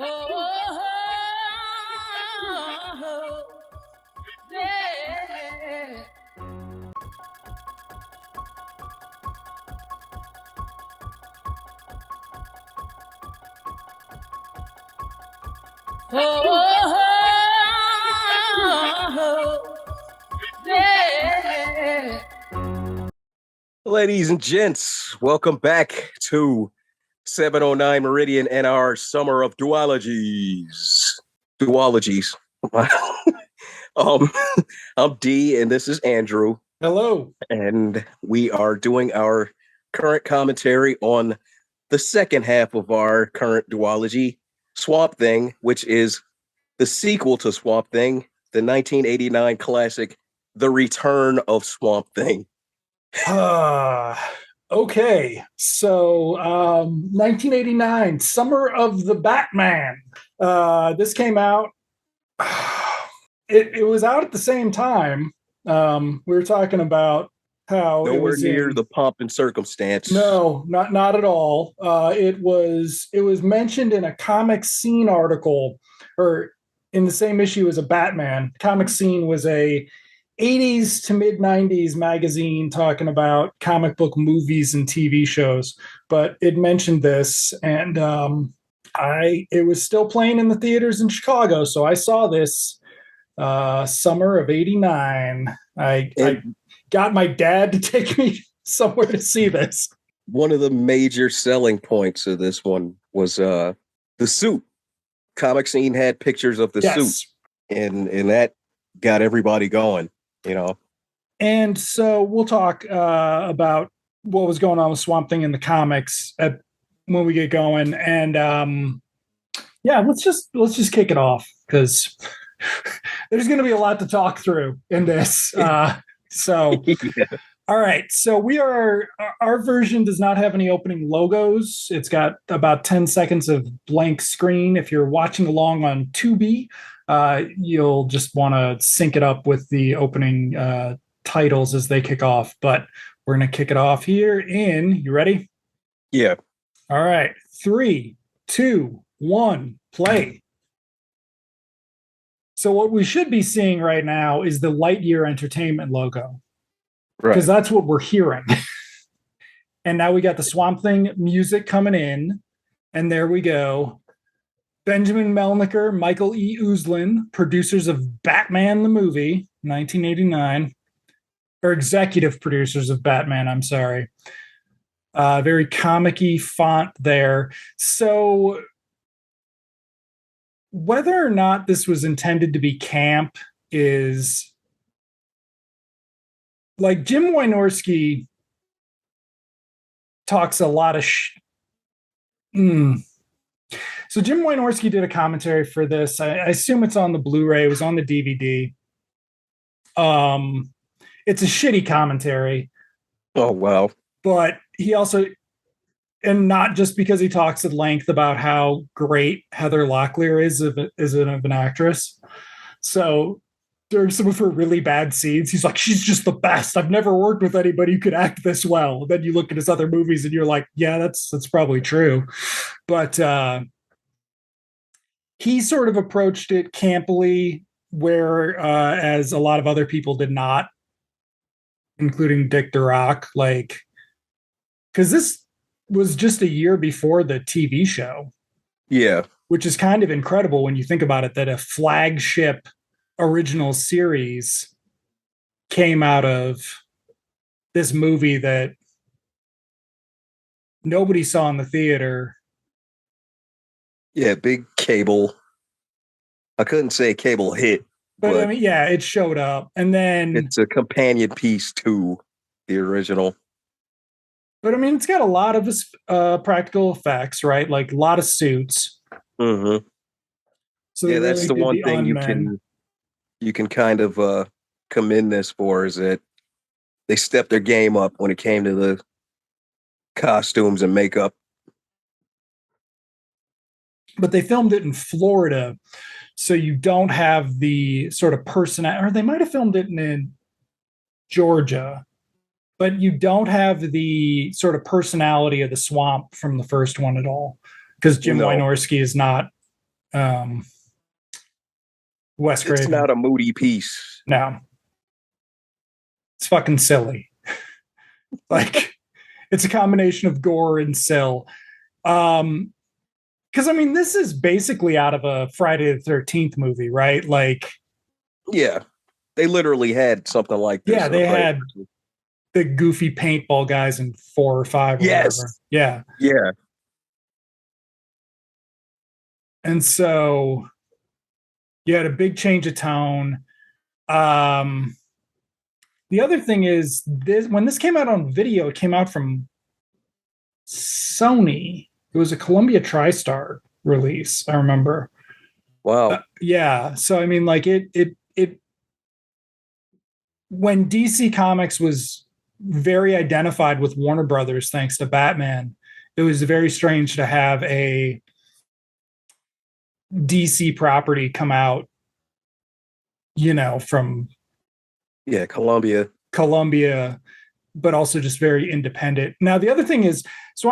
Oh, yeah. Oh, yeah. Ladies and gents, welcome back to 709 Meridian and our summer of duologies. Duologies. um, I'm D, and this is Andrew, Hello. and we are doing our current commentary on the second half of our current duology, Swamp Thing, which is the sequel to Swamp Thing, the 1989 classic, The Return of Swamp Thing. Okay. So 1989, Summer of the Batman. This came out. It was out at the same time. We were talking about how it Nowhere was near in, the pomp and circumstance. No, not at all. It was mentioned in a comic scene article, or in the same issue as a Batman. Comic Scene was a 80s to mid 90s magazine talking about comic book movies and TV shows, but it mentioned this, and it was still playing in the theaters in Chicago, so I saw this summer of '89. I got my dad to take me somewhere to see this. One of the major selling points of this one was the suit. Comic Scene had pictures of the suit, and that got everybody going. You know, and so we'll talk about what was going on with Swamp Thing in the comics when we get going, and let's just kick it off because there's going to be a lot to talk through in this. So, yeah. All right. So our version does not have any opening logos. It's got about 10 seconds of blank screen. If you're watching along on Tubi, you'll just want to sync it up with the opening titles as they kick off. But we're going to kick it off here you ready? Yeah. All right. 3, 2, 1, play. So what we should be seeing right now is the Lightyear Entertainment logo. Right. Because that's what we're hearing. And now we got the Swamp Thing music coming in. And there we go. Benjamin Melniker, Michael E. Uzlin, producers of Batman the movie, 1989. Or executive producers of Batman, I'm sorry. Very comic-y font there. So whether or not this was intended to be camp is... like Jim Wynorski talks a lot of So Jim Wynorski did a commentary for this. I assume it's on the Blu-ray. It was on the DVD. It's a shitty commentary. Oh, wow. But he also, and not just because he talks at length about how great Heather Locklear is of an actress. So during some of her really bad scenes, he's like, she's just the best. I've never worked with anybody who could act this well. Then you look at his other movies and you're like, yeah, that's probably true. But he sort of approached it campily, as a lot of other people did not, including Dick DeRock. Like, because this was just a year before the TV show. Yeah. Which is kind of incredible when you think about it, that a flagship original series came out of this movie that nobody saw in the theater. Yeah, big cable. I couldn't say cable hit. But I mean, yeah, it showed up. And then it's a companion piece to the original. But I mean, it's got a lot of practical effects, right? Like a lot of suits. Mm-hmm. So yeah, that's the one thing you can kind of commend this for, is that they stepped their game up when it came to the costumes and makeup. But they filmed it in Florida, so you don't have the sort of personality, or they might have filmed it in Georgia, but you don't have the sort of personality of the swamp from the first one at all, because Jim Wynorski is not Wes It's Craven. not a moody piece. No, it's fucking silly. Like, it's a combination of gore and sill. Because I mean, this is basically out of a Friday the 13th movie, right? Like, Yeah, they literally had something like this. yeah, they had the goofy paintball guys in 4 or 5 or yes, whatever. Yeah. yeah, And so you had a big change of tone. The other thing is this: when this came out on video, it came out from Sony. It was a Columbia TriStar release, I remember. wow, Yeah. So I mean, like it when DC Comics was very identified with Warner Brothers thanks to Batman, it was very strange to have a DC property come out, from yeah, Columbia. Columbia, but also just very independent. Now, the other thing is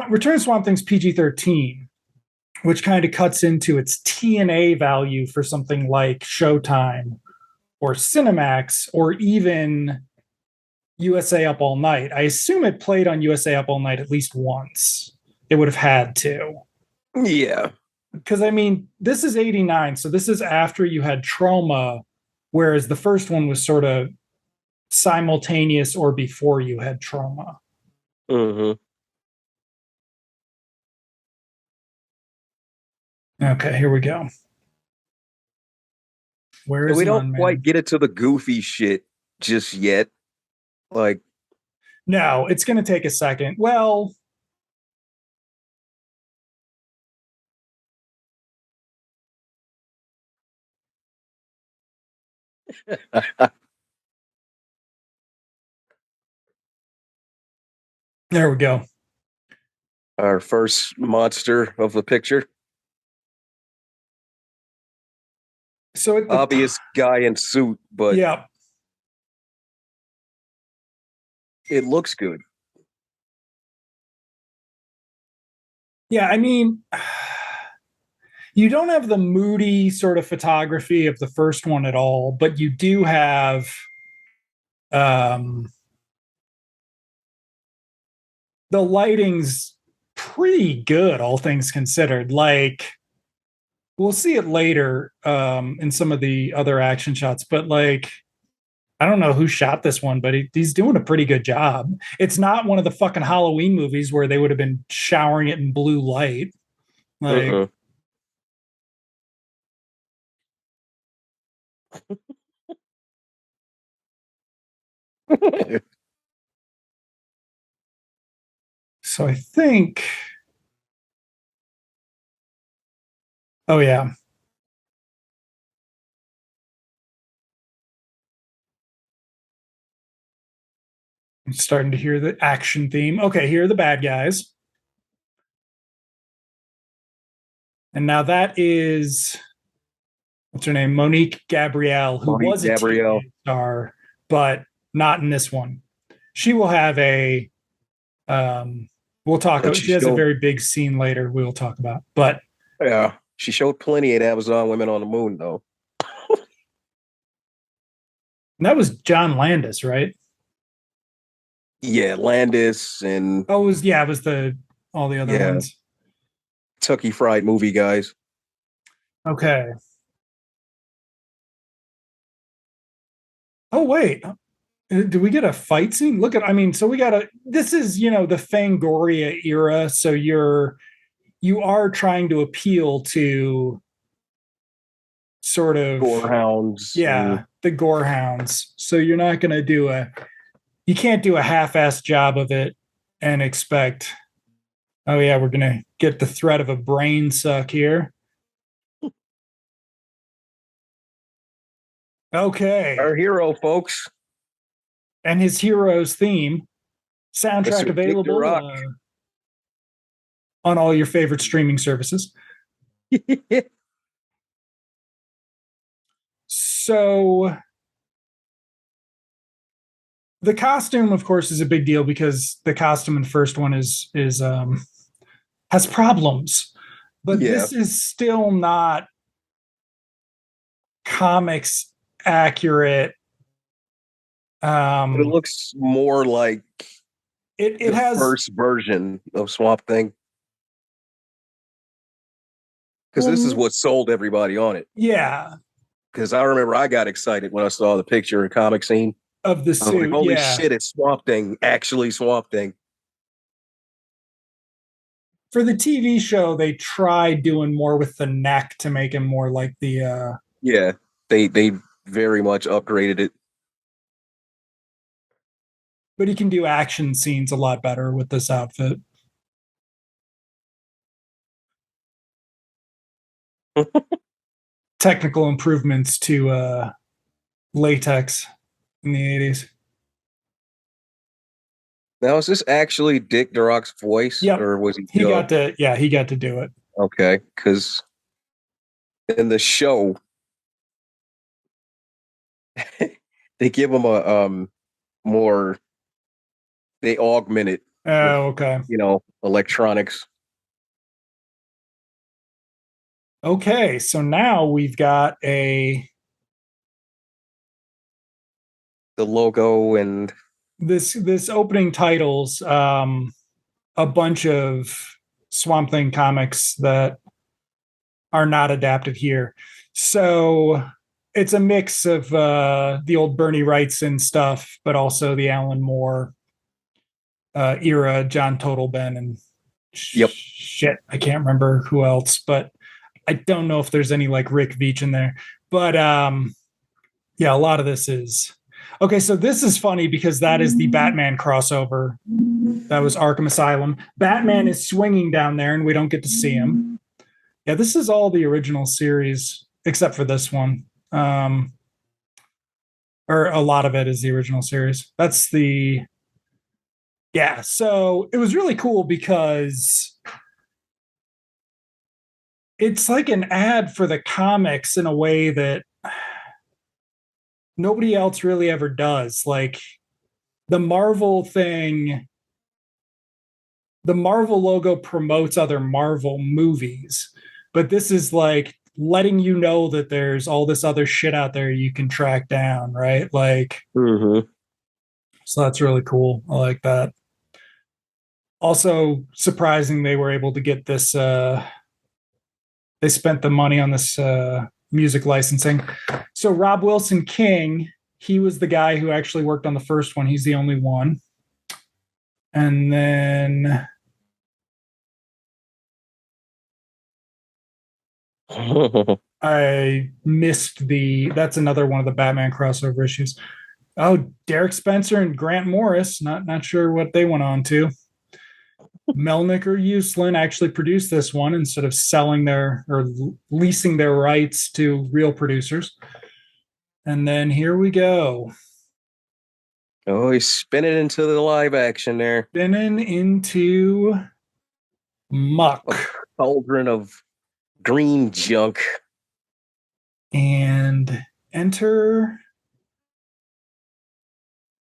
Return of Swamp Thing's PG-13, which kind of cuts into its TNA value for something like Showtime or Cinemax or even USA Up All Night. I assume it played on USA Up All Night at least once. It would have had to. Yeah, Because, I mean, this is 89, so this is after you had Trauma, whereas the first one was sort of simultaneous or before you had Trauma. mm-hmm. Okay, here we go. Where is We don't Nun Man? quite get it to the goofy shit just yet. Like, No, it's going to take a second. Well, there we go. our first monster of the picture. So at the Obvious guy in suit, but yeah, it looks good. yeah. I mean, you don't have the moody sort of photography of the first one at all, but you do have the lighting's pretty good, all things considered. Like, we'll see it later in some of the other action shots, but like, I don't know who shot this one, but he's doing a pretty good job. It's not one of the fucking Halloween movies where they would have been showering it in blue light. Like, so I think, oh yeah. I'm starting to hear the action theme. Okay, here are the bad guys. And now that is, what's her name? Monique Gabrielle, who Monique was a Gabrielle. TV star, but not in this one. She will have a, we'll talk about, she has a very big scene later we'll talk about. But yeah, she showed plenty at Amazon Women on the Moon, though. And that was John Landis, right? Yeah, Landis and it was the all the other ones. Kentucky Fried Movie guys. Okay. Oh wait, do we get a fight scene? Look at, I mean, so we got this is, the Fangoria era, so you are trying to appeal to sort of Gorehounds. Yeah, the Gorehounds. So you're not going to you can't do a half-assed job of it and expect, oh yeah, we're going to get the threat of a brain suck here. Okay. Our hero, folks. And his hero's theme, soundtrack available on all your favorite streaming services. So the costume, of course, is a big deal because the costume in the first one is has problems. But this is still not comics accurate. But it looks more like it the has first version of Swamp Thing. Because well, this is what sold everybody on it. yeah, Because I remember I got excited when I saw the picture in Comic Scene. of the I was like, suit. holy Yeah. shit, it's Swamp Thing, actually Swamp Thing. For the TV show, they tried doing more with the neck to make him more like the Yeah, they very much upgraded it. but he can do action scenes a lot better with this outfit. Technical improvements to latex in the 80s. Now, is this actually Dick Durock's voice, Yep. or was he He dubbed? got to do it. Okay, because in the show, they give him a more, they augment it with, Oh, okay. electronics. Okay, so now we've got The logo and this opening titles a bunch of Swamp Thing comics that are not adapted here. So it's a mix of the old Bernie Wrightson stuff, but also the Alan Moore era, John Totalben, and Yep. shit, I can't remember who else, but I don't know if there's any like Rick Veitch in there. But yeah, a lot of this is okay. So this is funny because that is the Batman crossover. That was Arkham Asylum. Batman is swinging down there, and we don't get to see him. Yeah, this is all the original series except for this one. Or a lot of it is the original series. That's the yeah. So it was really cool because it's like an ad for the comics in a way that nobody else really ever does. Like the Marvel thing, the Marvel logo promotes other Marvel movies, but this is like letting you know that there's all this other shit out there you can track down, right? Like, so that's really cool. I like that. Also surprising they were able to get this they spent the money on this music licensing. So Rob Wilson King, he was the guy who actually worked on the first one. He's the only one. And then I missed that's another one of the Batman crossover issues. Oh, Derek Spencer and Grant Morris, not sure what they went on to. Melnick or Uslan actually produced this one instead of selling their or leasing their rights to real producers. And then here we go. Oh, he's spinning into the live action there. Spinning into muck. A cauldron of green junk. And enter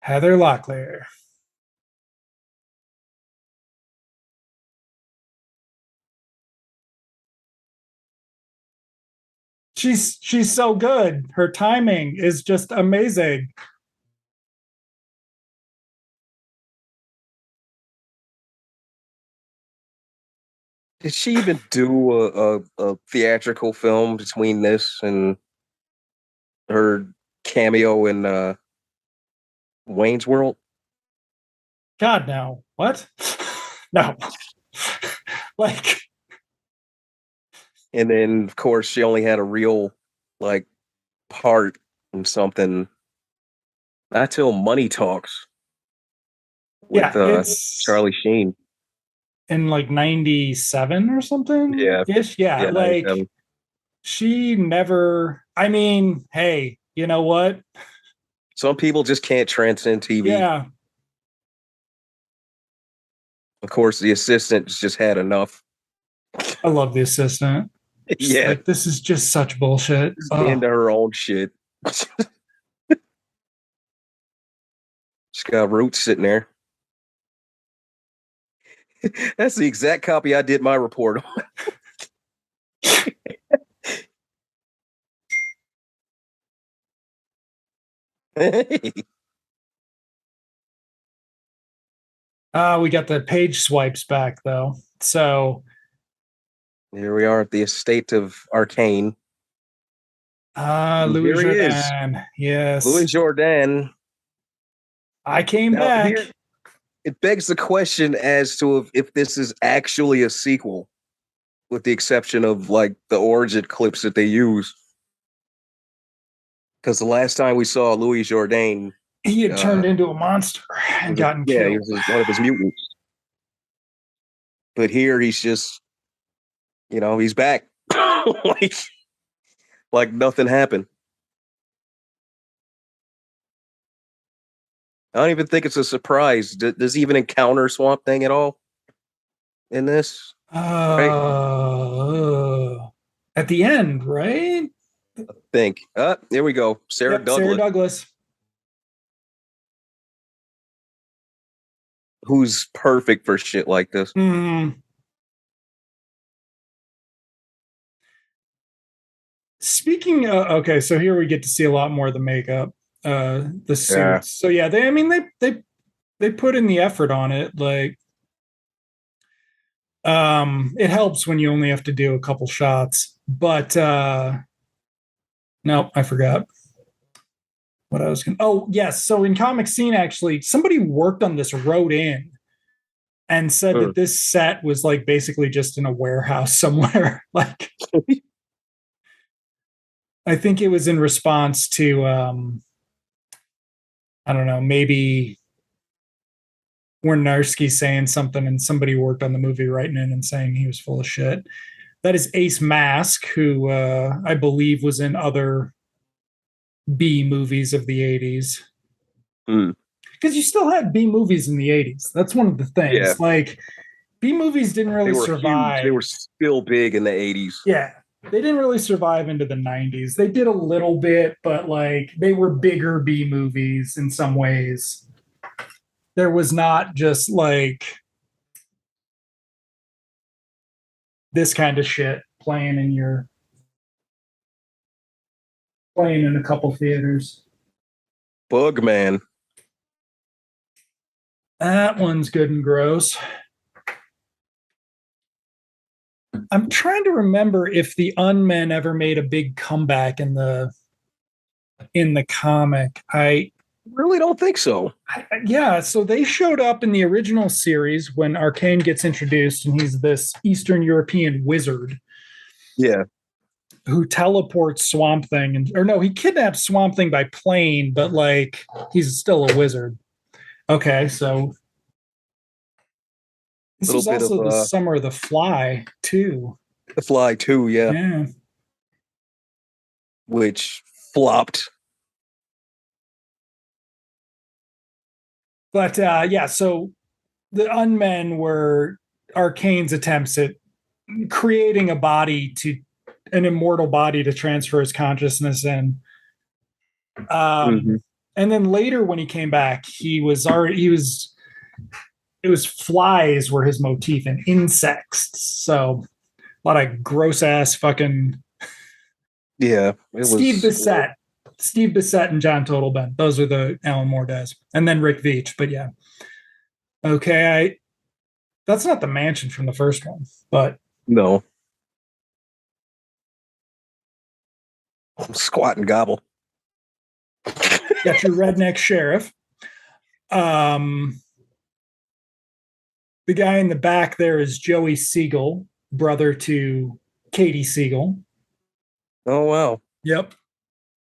Heather Locklear. She's so good. Her timing is just amazing. Did she even do a theatrical film between this and her cameo in Wayne's World? God, no. What? No. Like, and then of course she only had a real like part in something not till Money Talks with it's Charlie Sheen in like 97 or something. Yeah. Ish. Yeah. Yeah, Like 97. she never, I mean, hey, you know what? Some people just can't transcend TV. Yeah. Of course, the assistants just had enough. I love the assistant. Just Yeah, like this is just such bullshit. into her own shit. She's got Roots sitting there. That's the exact copy I did my report on. We got the page swipes back though. So Here we are at the estate of Arcane. Louis Here he is. Jordan. Yes. Louis Jordan. I came Now, back. here, it begs the question as to if this is actually a sequel, with the exception of like the origin clips that they use. Because the last time we saw Louis Jordan, He had turned into a monster and gotten he killed. was one of his mutants. But here he's just, he's back. like nothing happened. I don't even think it's a surprise. Does he even encounter Swamp Thing at all in this? Right? At the end, right? I think. There we go. Sarah Douglas. Sarah Douglas. Who's perfect for shit like this. Speaking of, okay, so here we get to see a lot more of the makeup, the suits. Yeah. So yeah, they put in the effort on it. Like, it helps when you only have to do a couple shots. But no, I forgot what I was going to. Oh, yes. So in Comic Scene, actually, somebody worked on this, wrote in, and said that this set was like basically just in a warehouse somewhere. Like, I think it was in response to, I don't know, maybe Wernarsky saying something and somebody worked on the movie writing in and saying he was full of shit. That is Ace Mask, who I believe was in other B movies of the 80s. Because you still had B movies in the 80s. That's one of the things. Yeah. Like, B movies didn't really survive. Huge. They were still big in the 80s. Yeah. They didn't really survive into the 90s. They did a little bit, but like they were bigger B movies in some ways. There was not just like this kind of shit playing in a couple theaters. Bugman. That one's good and gross. I'm trying to remember if the Unmen ever made a big comeback in the comic. I really don't think so. Yeah, so they showed up in the original series when Arcane gets introduced, and he's this Eastern European wizard. Yeah. Who teleports Swamp Thing, he kidnaps Swamp Thing by plane, but like he's still a wizard. Okay, so this was also the summer of The Fly too. The Fly too, yeah. Yeah. Which flopped. But yeah, so the Unmen were Arcane's attempts at creating an immortal body to transfer his consciousness in. And then later when he came back, it was flies were his motif and insects. So a lot of gross ass fucking. Yeah. Steve Bissett and John Totalben. Those are the Alan Moore guys. And then Rick Veitch. But yeah. Okay. That's not the mansion from the first one, but. No. Squat and gobble. Got your redneck sheriff. The guy in the back there is Joey Siegel, brother to Katie Siegel. Oh, wow. Yep.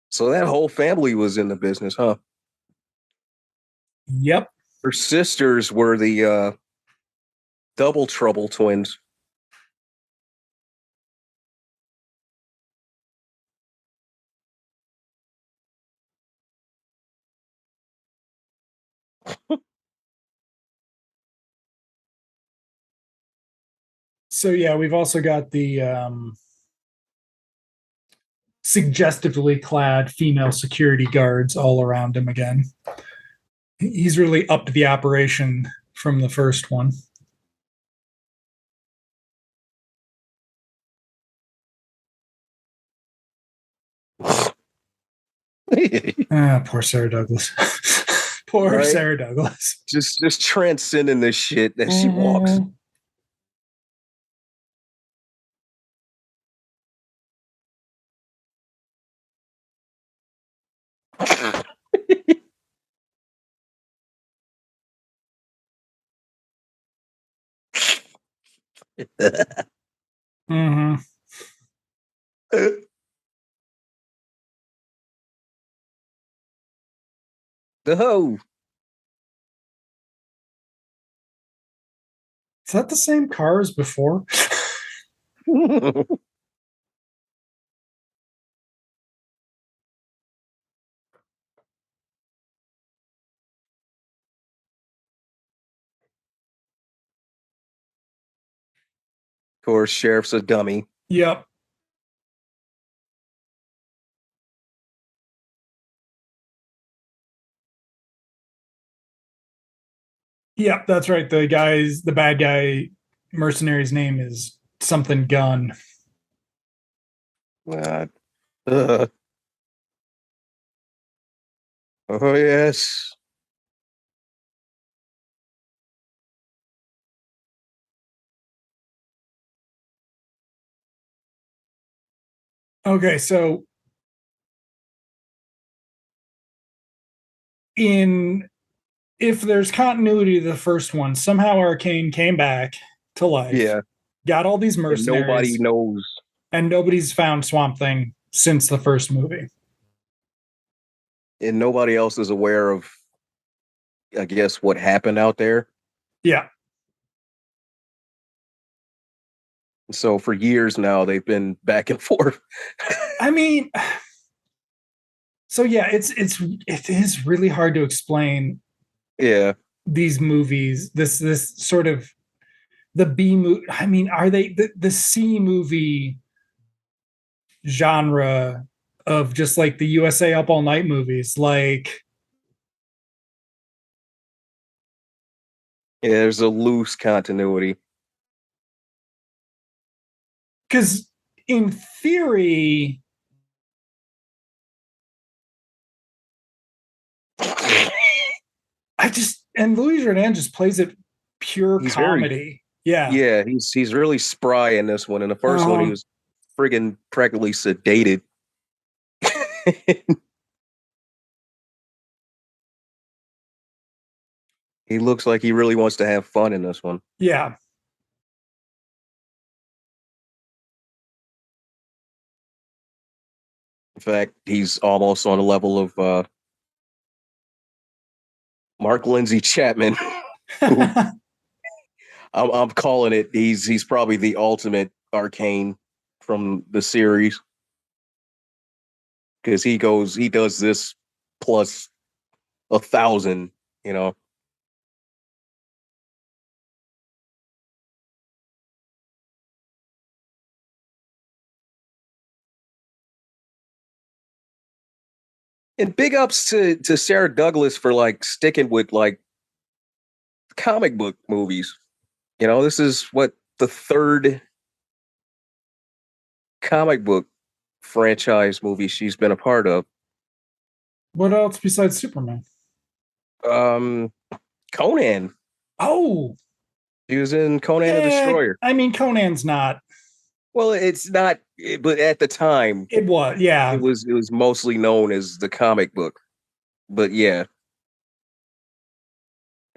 So that whole family was in the business, huh? Yep. Her sisters were the Double Trouble twins. So yeah, we've also got the suggestively clad female security guards all around him again. He's really upped the operation from the first one. Poor Sarah Douglas. Poor Right? Sarah Douglas. Just transcending this shit as she walks. Mhm. Mhm. The hoe. Is that the same car as before? Of course, sheriff's a dummy. Yep. Yep, that's right. The bad guy mercenary's name is something Gun. Uh, uh, oh yes. Okay, so in if there's continuity to the first one, somehow Arcane came back to life, Yeah. got all these And nobody mercenaries, knows. and nobody's found Swamp Thing since the first movie. And nobody else is aware of, I guess, what happened out there. Yeah. So for years now, they've been back and forth. I mean, so yeah, it is really hard to explain Yeah. these movies. This sort of the B movie. I mean, are they the C movie genre of just like the USA Up All Night movies? Like, Yeah, there's a loose continuity. because in theory, I just and Louis Jordan just plays it pure He's very comedy. Yeah. Yeah, he's really spry in this one. In the first one, he Um, was friggin' practically sedated. He looks like he really wants to have fun in this one. yeah. In fact, he's almost on the level of Mark Lindsay Chapman. Who I'm calling it. He's probably the ultimate Arcane from the series because he does this plus 1,000. You know, and big ups to Sarah Douglas for like sticking with like comic book movies. You know, this is what the third comic book franchise movie she's been a part of. What else besides Superman? Um, Conan. Oh, She was in Conan the yeah. Destroyer. I mean, Conan's not. Well, it's not, but at the time, It was, yeah, it was mostly known as the comic book. But yeah,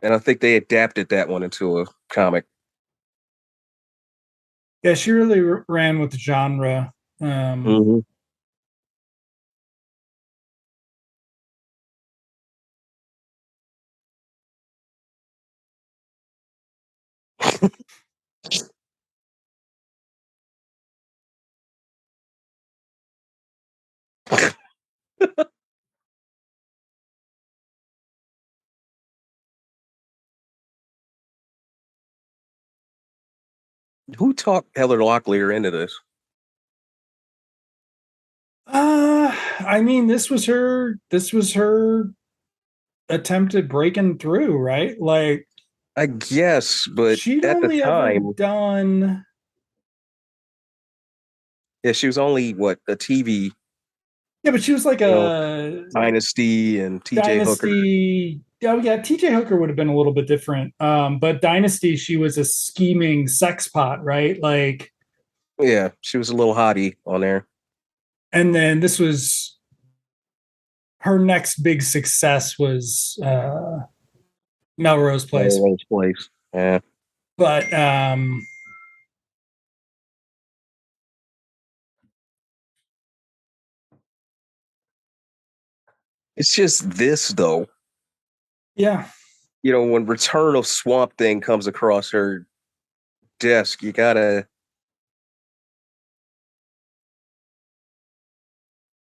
and I think they adapted that one into a comic. yeah. She really ran with the genre. Mm-hmm. Who talked Heather Locklear into this? I mean, this was her. This was her attempt at breaking through, right? Like I guess, but she'd at the only ever time, done. yeah, she was only what a TV Yeah, but she was like You know, a Dynasty and T.J. Hooker. Dynasty. Oh yeah, TJ Hooker would have been a little bit different. But Dynasty, she was a scheming sex pot, right? Like, Yeah, she was a little hottie on there. and then this was her next big success was Melrose Place. Melrose Place. Yeah. But It's just this though. yeah. You know, when Return of Swamp Thing comes across her desk, you gotta,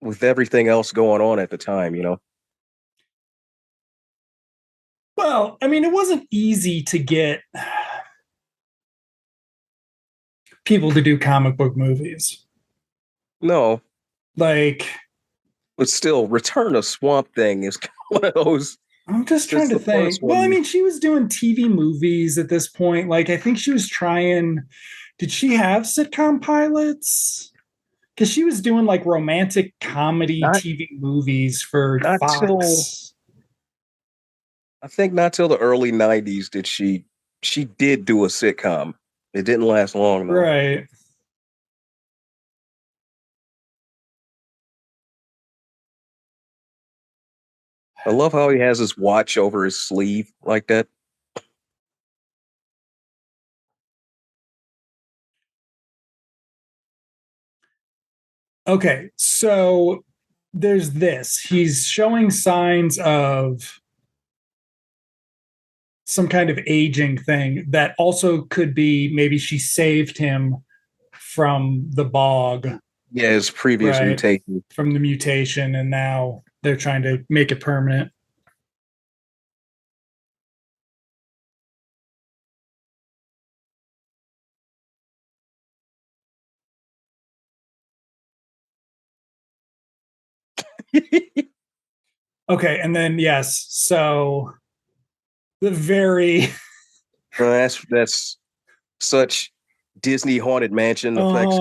with everything else going on at the time, you know. Well, I mean, it wasn't easy to get people to do comic book movies. No, Like, but still, Return of Swamp Thing is one of those. I'm just trying That's to the think. first Well, I one. mean, she was doing TV movies at this point. Like, I think she was trying. Did she have sitcom pilots? Because she was doing like romantic comedy Not TV movies for not till Fox. I think not till the early '90s did she did do a sitcom. It didn't last long though. Right. I love how he has his watch over his sleeve like that. Okay. So there's this. He's showing signs of some kind of aging thing that also could be maybe she saved him from the bog, Yeah, his previous right? mutation. From the mutation, and now they're trying to make it permanent. Okay, and then yes, so the very That's such Disney haunted mansion effects.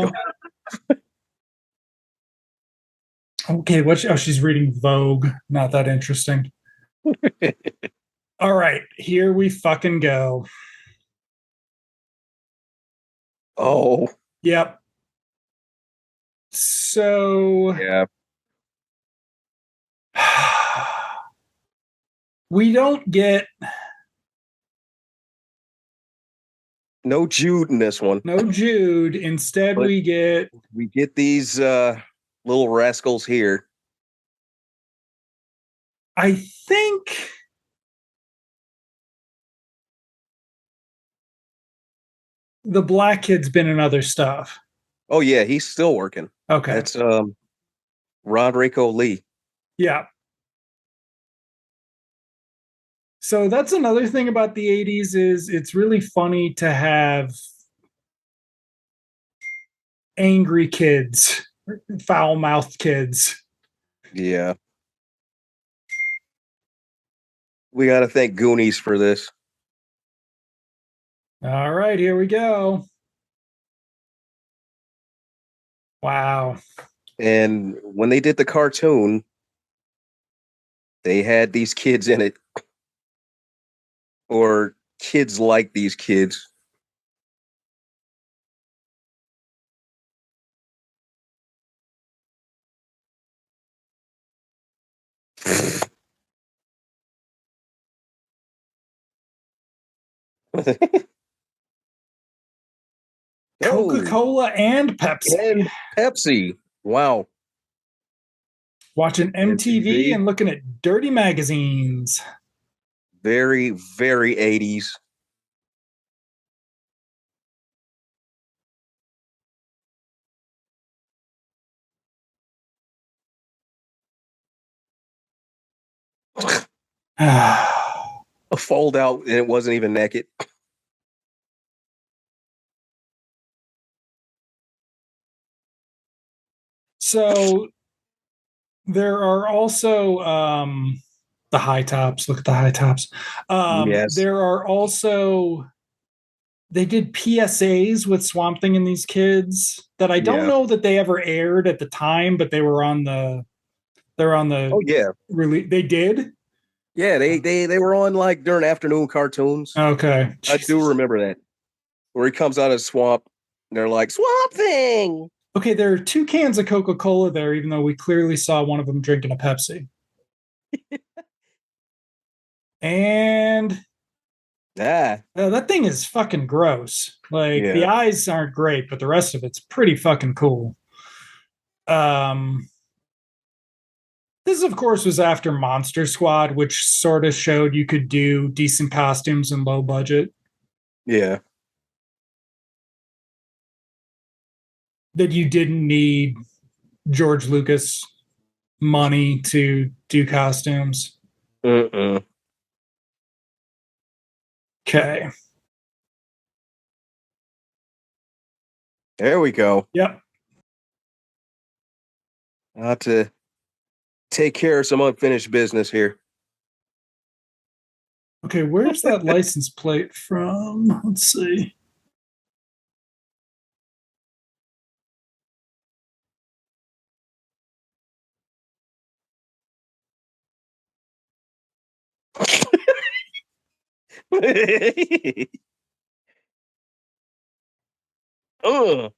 okay, oh, she's reading Vogue. Not that interesting. All right, here we fucking go. Oh Yep. So yeah, we don't get no Jude in this one. no Jude. Instead, But we get we get these little rascals here. I think the black kid's been in other stuff. Oh yeah, he's still working. Okay. That's Rodrigo Lee. Yeah. So that's another thing about the 80s is it's really funny to have angry kids, foul-mouthed kids. Yeah. We gotta thank Goonies for this. All right, here we go. Wow. And when they did the cartoon, they had these kids in it. Or kids like these kids. Oh, Coca-Cola and Pepsi. and Pepsi. Wow. Watching MTV MTV. and looking at dirty magazines. Very, very 80s. A fold out and it wasn't even naked. So there are also the high tops. Look at the high tops. Yes. There are also they did PSAs with Swamp Thing and these kids that I don't Yeah. know that they ever aired at the time, but they were on the They're on the Oh yeah, release. They did. yeah. They were on like during afternoon cartoons. Okay. I do Jesus. remember that where he comes out of the swamp. And they're like Swamp Thing. Okay, there are two cans of Coca Cola there, even though we clearly saw one of them drinking a Pepsi. And Ah, that thing is fucking gross. Like the yeah. eyes aren't great, but the rest of it's pretty fucking cool. Um, this, of course, was after Monster Squad, which sort of showed you could do decent costumes and low budget. Yeah. That you didn't need George Lucas money to do costumes. Mm-mm. Okay. There we go. Yep. I have to take care of some unfinished business here. Okay, where's that license plate from? Let's see. Ugh.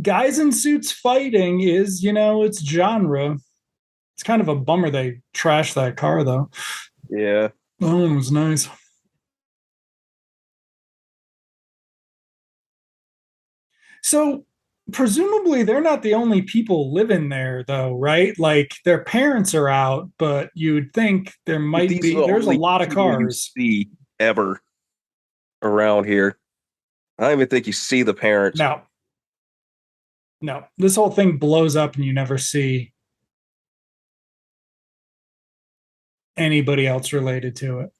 Guys in suits fighting is, it's genre. It's kind of a bummer they trashed that car, though. Yeah. That one was nice. So, presumably, they're not the only people living there, though, right? Like, their parents are out, but you'd think These are the there's a only lot of people you cars. see ever around here. I don't even think you see the parents. No, no. This whole thing blows up and you never see anybody else related to it.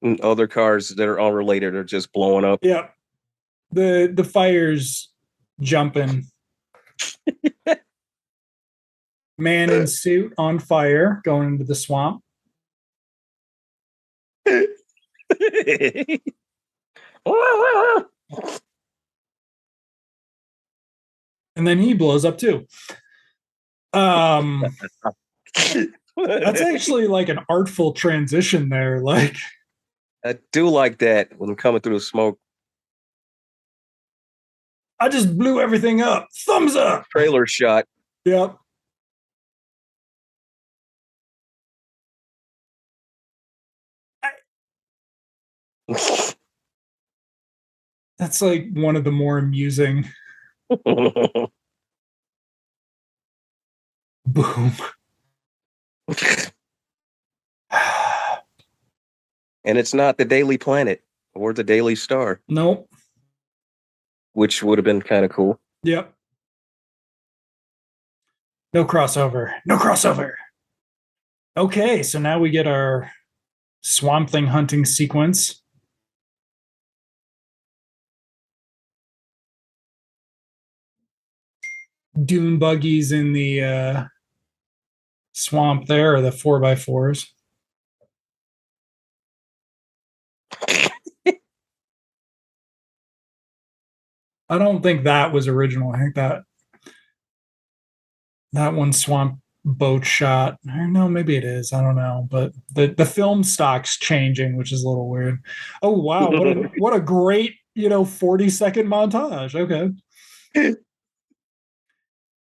And other cars that are unrelated are just blowing up. Yeah. The fire's jumping. Man in suit on fire going into the swamp. And then he blows up too. That's actually like an artful transition there. Like, I do like that when I'm coming through the smoke. I just blew everything up. Thumbs up. Trailer shot. Yep. That's like one of the more amusing. Boom. And it's not the Daily Planet or the Daily Star, Nope. which would have been kind of cool. Yep. No crossover. No crossover. Okay, so now we get our Swamp Thing hunting sequence. Dune buggies in the swamp there, or the 4x4s. I don't think that was original. I think that one swamp boat shot. No, maybe it is. I don't know. But the film stock's changing, which is a little weird. Oh wow, what a great 40-second montage. Okay.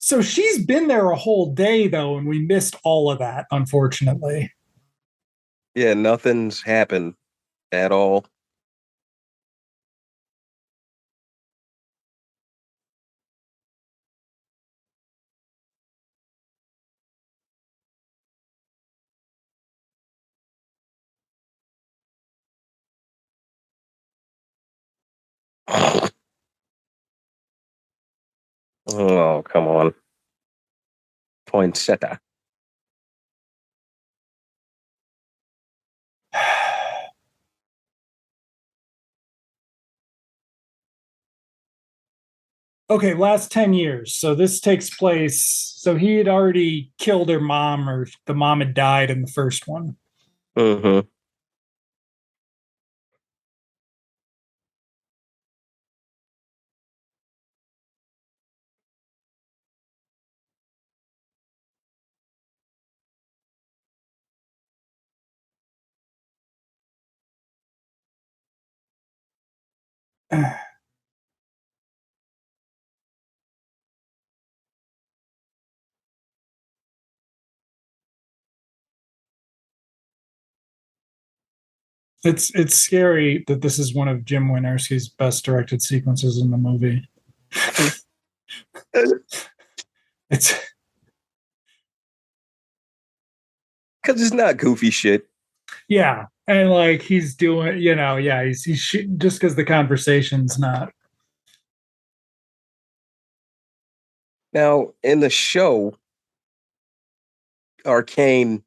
So she's been there a whole day though, and we missed all of that, unfortunately. Yeah, nothing's happened at all. Oh, come on. Poinsettia. Okay, last 10 years. So this takes place. So he had already killed her mom, or the mom had died in the first one. Mm-hmm. It's scary that this is one of Jim Wynorski's best directed sequences in the movie. It's Because it's not goofy shit. yeah, and like he's doing, yeah, just because the conversation's not. Now, in the show, Arcane,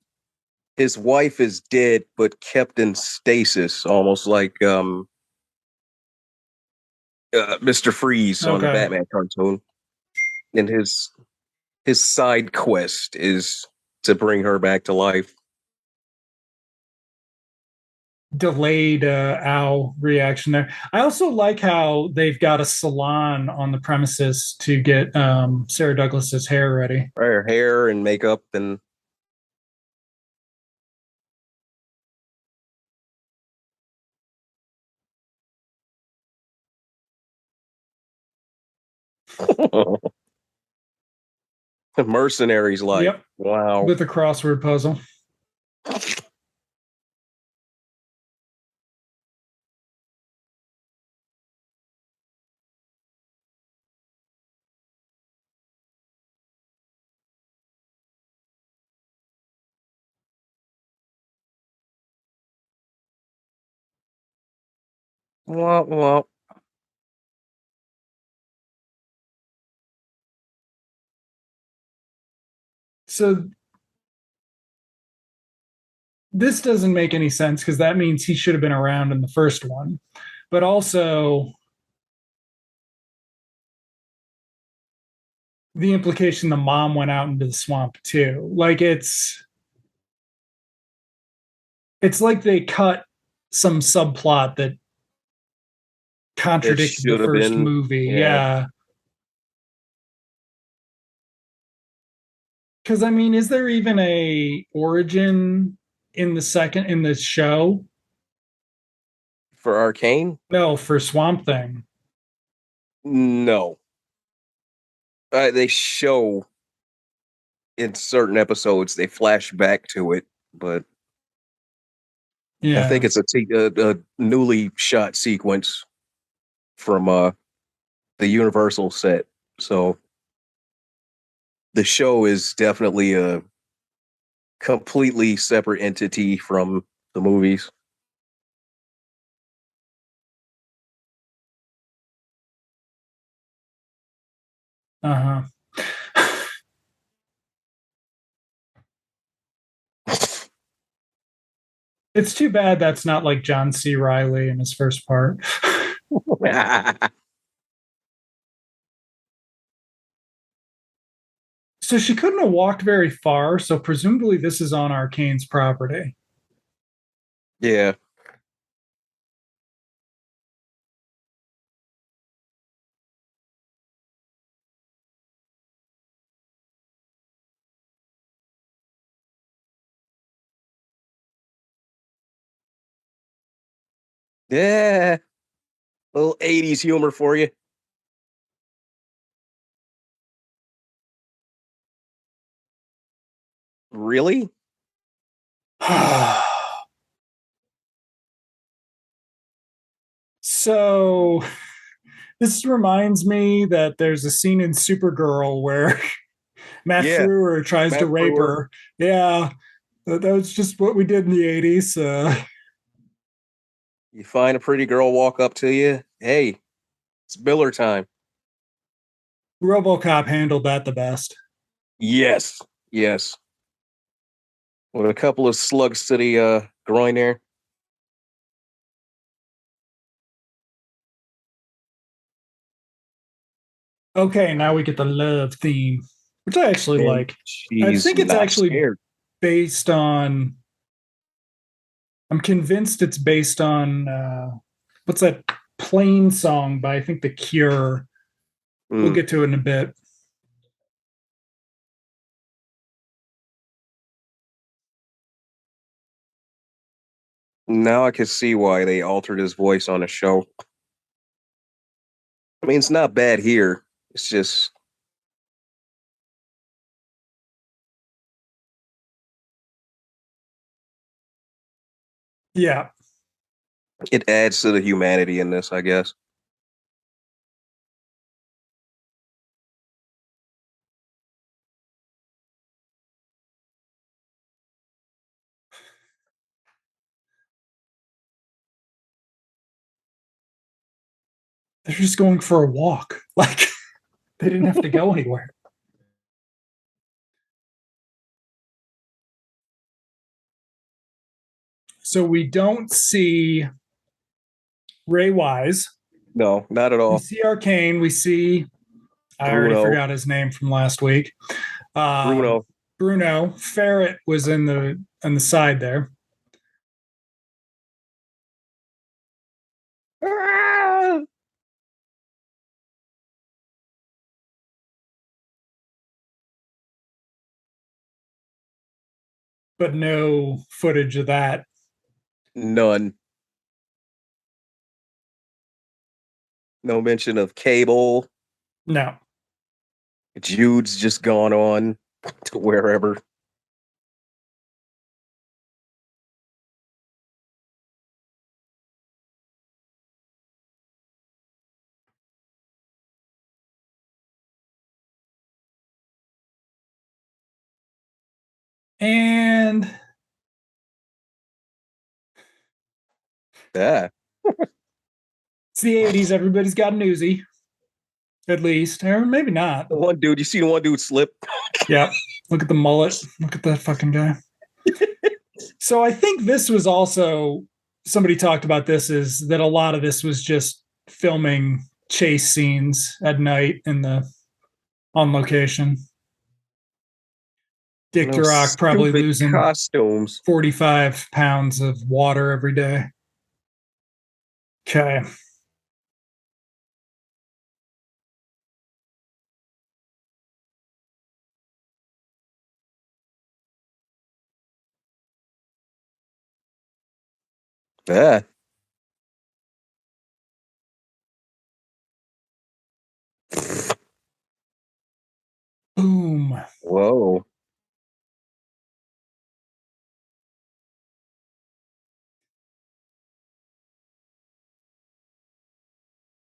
his wife is dead but kept in stasis, almost like Mr. Freeze on the Okay. Batman cartoon. And his side quest is to bring her back to life. Delayed ow reaction there. I also like how they've got a salon on the premises to get Sarah Douglas's hair ready. Her hair and makeup and mercenaries life. Yep, Wow. with a crossword puzzle. Well, So this doesn't make any sense because that means he should have been around in the first one. But also the implication the mom went out into the swamp too. Like it's like they cut some subplot that it contradicted the should have first been. movie. Yeah. Yeah. Because I mean, is there even a origin in the show? For Arcane? No, for Swamp Thing. No. They show in certain episodes they flash back to it, but I think Yeah. it's a newly shot sequence from the Universal set. So the show is definitely a completely separate entity from the movies. Uh huh. It's too bad that's not like John C. Riley in his first part. So she couldn't have walked very far. So presumably this is on Arcane's property. Yeah. Yeah. Little 80s humor for you. Really? So this reminds me that there's a scene in Supergirl where Matt Yeah. Frewer tries to Matt rape Frewer. her. Yeah, that was just what we did in the 80s. You find a pretty girl walk up to you. Hey, it's Miller time. RoboCop handled that the best. Yes. Yes. With a couple of slugs to the groin there. Okay, now we get the love theme, which I actually And like. I she's think it's not actually scared. based on. I'm convinced it's based on what's that Plain song by I think The Cure. We'll Mm. get to it in a bit. Now I can see why they altered his voice on the show. I mean, it's not bad here. It's just Yeah. it adds to the humanity in this, I guess. They're just going for a walk. Like they didn't have to go anywhere. So we don't see Ray Wise. No, not at We all. see Arcane. We see, I already Bruno. forgot his name from last week. Bruno. Bruno. Ferret was on the side there. But no footage of that. None. No mention of Cable. No. Jude's just gone on to wherever. And Yeah. it's the 80s. Everybody's got an Uzi. At least. Or maybe not. The one dude, you see the one dude slip? Yeah. Look at the mullet. Look at that fucking guy. So I think this was also, somebody talked about this, is that a lot of this was just filming chase scenes at night on location. Dick No Durock probably stupid losing costumes. 45 pounds of water every day. Okay. Yeah. Boom. Whoa.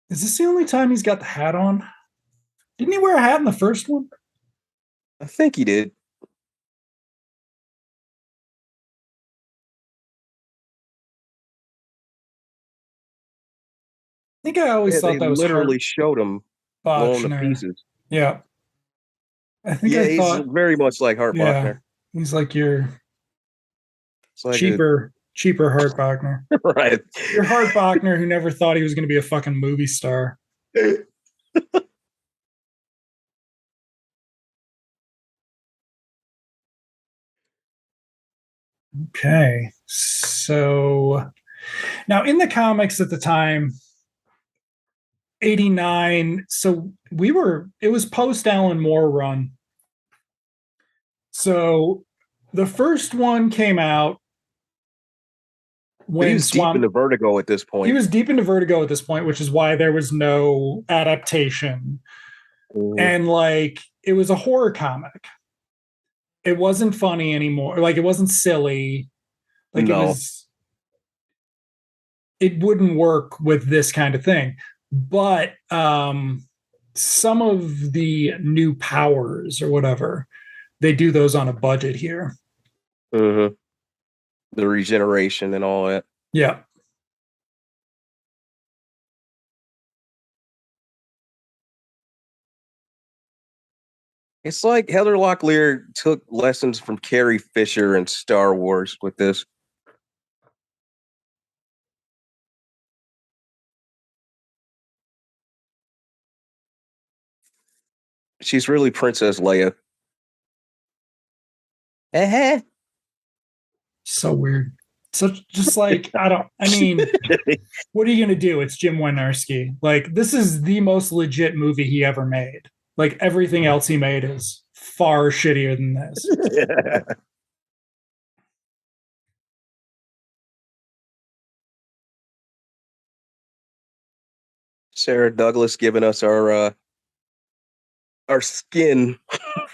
Is this the only time he's got the hat on? Didn't he wear a hat in the first one? I think he did. I think I always Yeah, thought they that was literally Hart showed him blowing to Bachner. pieces. Yeah. I think Yeah, I he's thought, very much like Hart yeah, Bachner. he's like your It's like cheaper Hart Bachner. right. Your Hart Bachner who never thought he was going to be a fucking movie star. Okay. So now in the comics at the time, 89. So it was post Alan Moore run. So the first one came out But he when was deep into Vertigo at this he point. was deep into Vertigo at this point, which is why there was no adaptation. And like it was a horror comic. It wasn't funny anymore. Like it wasn't silly. Like No. it wouldn't work with this kind of thing. But some of the new powers or whatever, they do those on a budget here. Mm-hmm. The regeneration and all that. Yeah. It's like Heather Locklear took lessons from Carrie Fisher and Star Wars with this. She's really Princess Leia. Uh-huh. So weird. So just like, I mean, what are you going to do? It's Jim Wynorski. Like, this is the most legit movie he ever made. Like, everything else he made is far shittier than this. Sarah Douglas giving us our skin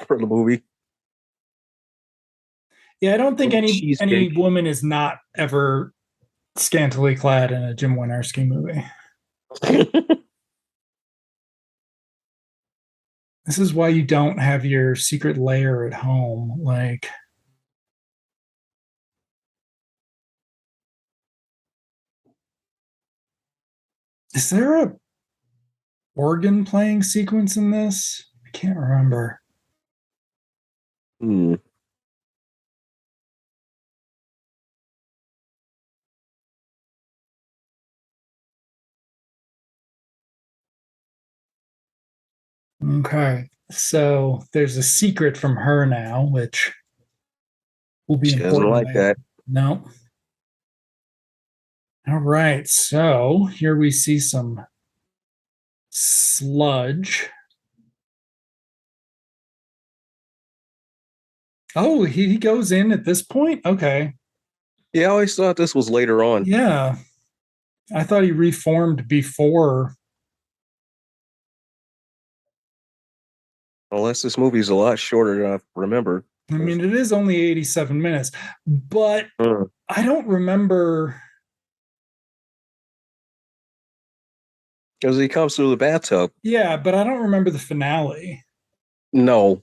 for the movie. Yeah, I don't think any Cheesecake. woman is not ever scantily clad in a Jim Wynorski movie. This is why you don't have your secret lair at home. Like, is there a organ playing sequence in this? I can't remember. Hmm. Okay. So there's a secret from her now, which will be She doesn't important like later. that. No. All right. So here we see some sludge. Oh, he goes in at this point? Okay. Yeah, I always thought this was later on. Yeah. I thought he reformed before. Unless this movie is a lot shorter than I remember. I mean, it is only 87 minutes, but Hmm. I don't remember. Because he comes through the bathtub. Yeah, but I don't remember the finale. No.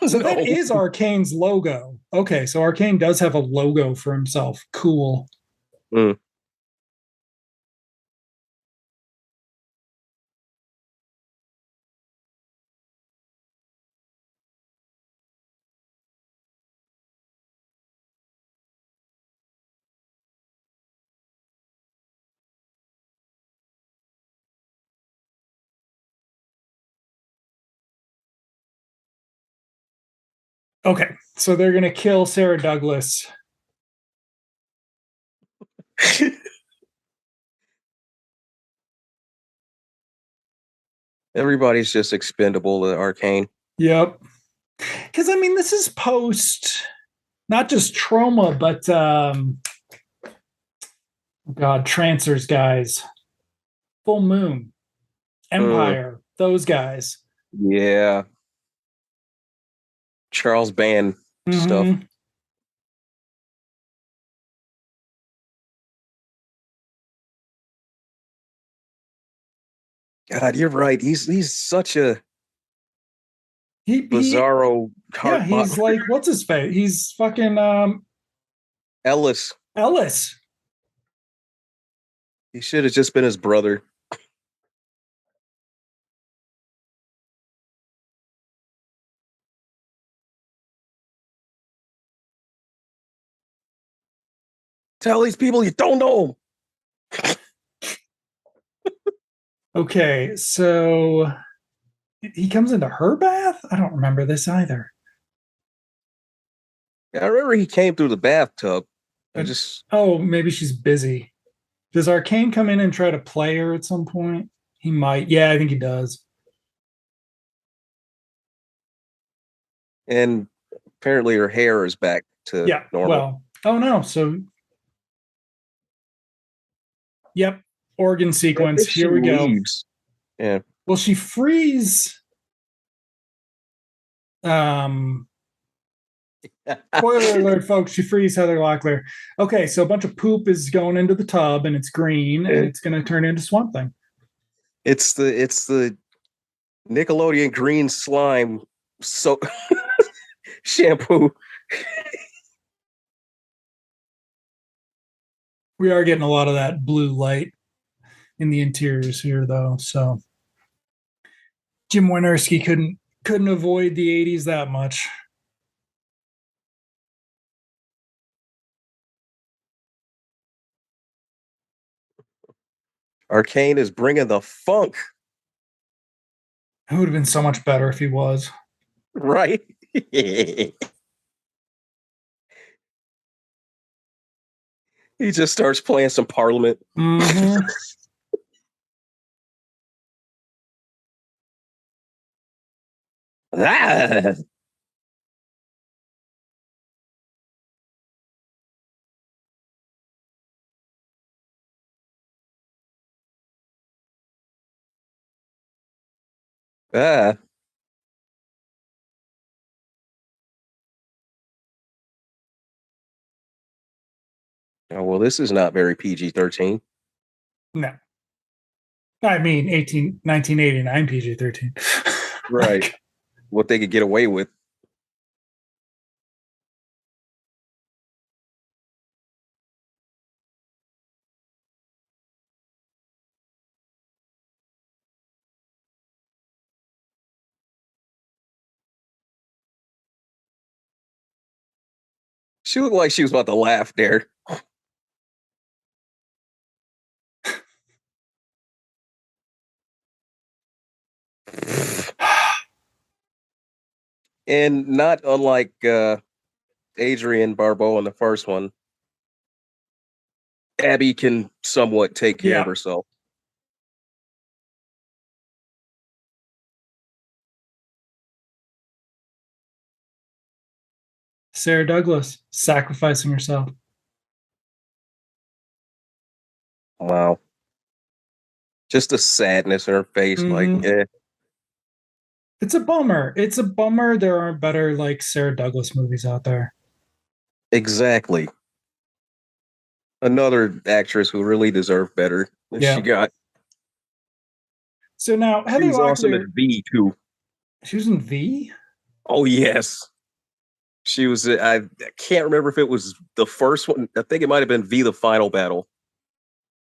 So No. that is Arcane's logo. Okay, so Arcane does have a logo for himself. Cool. Mm. Okay, so they're going to kill Sarah Douglas. Everybody's just expendable at Arcane. Yep. Because, I mean, this is post not just trauma, but, God, Trancers guys. Full Moon, Mm. Empire, those guys. Yeah. Charles Band stuff. Mm-hmm. God, you're right. He's such a He bizarro yeah, heart he's like, what's his face? He's fucking Ellis. Ellis. He should have just been his brother. Tell these people you don't know him. Okay, so he comes into her bath? I don't remember this either. I remember he came through the bathtub. I But just oh, maybe she's busy. Does Arcane come in and try to play her at some point? He might. Yeah, I think he does. and apparently her hair is back to Yeah. normal. Well, oh no. So, yep. Organ I sequence. think she Here we go. leaves. Yeah. Well, she frees. Um, Spoiler alert, folks. She frees Heather Locklear. Okay, so a bunch of poop is going into the tub, and it's green, and it's going to turn into Swamp Thing. It's the Nickelodeon green slime so shampoo. We are getting a lot of that blue light in the interiors here, though. So Jim Wynorski couldn't avoid the '80s that much. Arcane is bringing the funk, It would have been so much better if he was. right? He just starts playing some Parliament. Mm-hmm. Ah! Ah, oh, well, this is not very PG-13. No. I mean 1989 PG-13. Right. What they could get away with. She looked like she was about to laugh there. And not unlike Adrienne Barbeau in the first one, Abby can somewhat take care of Yeah. herself. Sarah Douglas sacrificing herself. Wow. Just the sadness in her face, like, Mhm. eh, It's a bummer. It's a bummer there aren't better like Sarah Douglas movies out there. exactly. Another actress who really deserved better than she Yeah. got. So now She Heather was awesome Locklear, in V too. she was in V. Oh yes, she was. I can't remember if it was the first one. I think it might have been V: The Final Battle,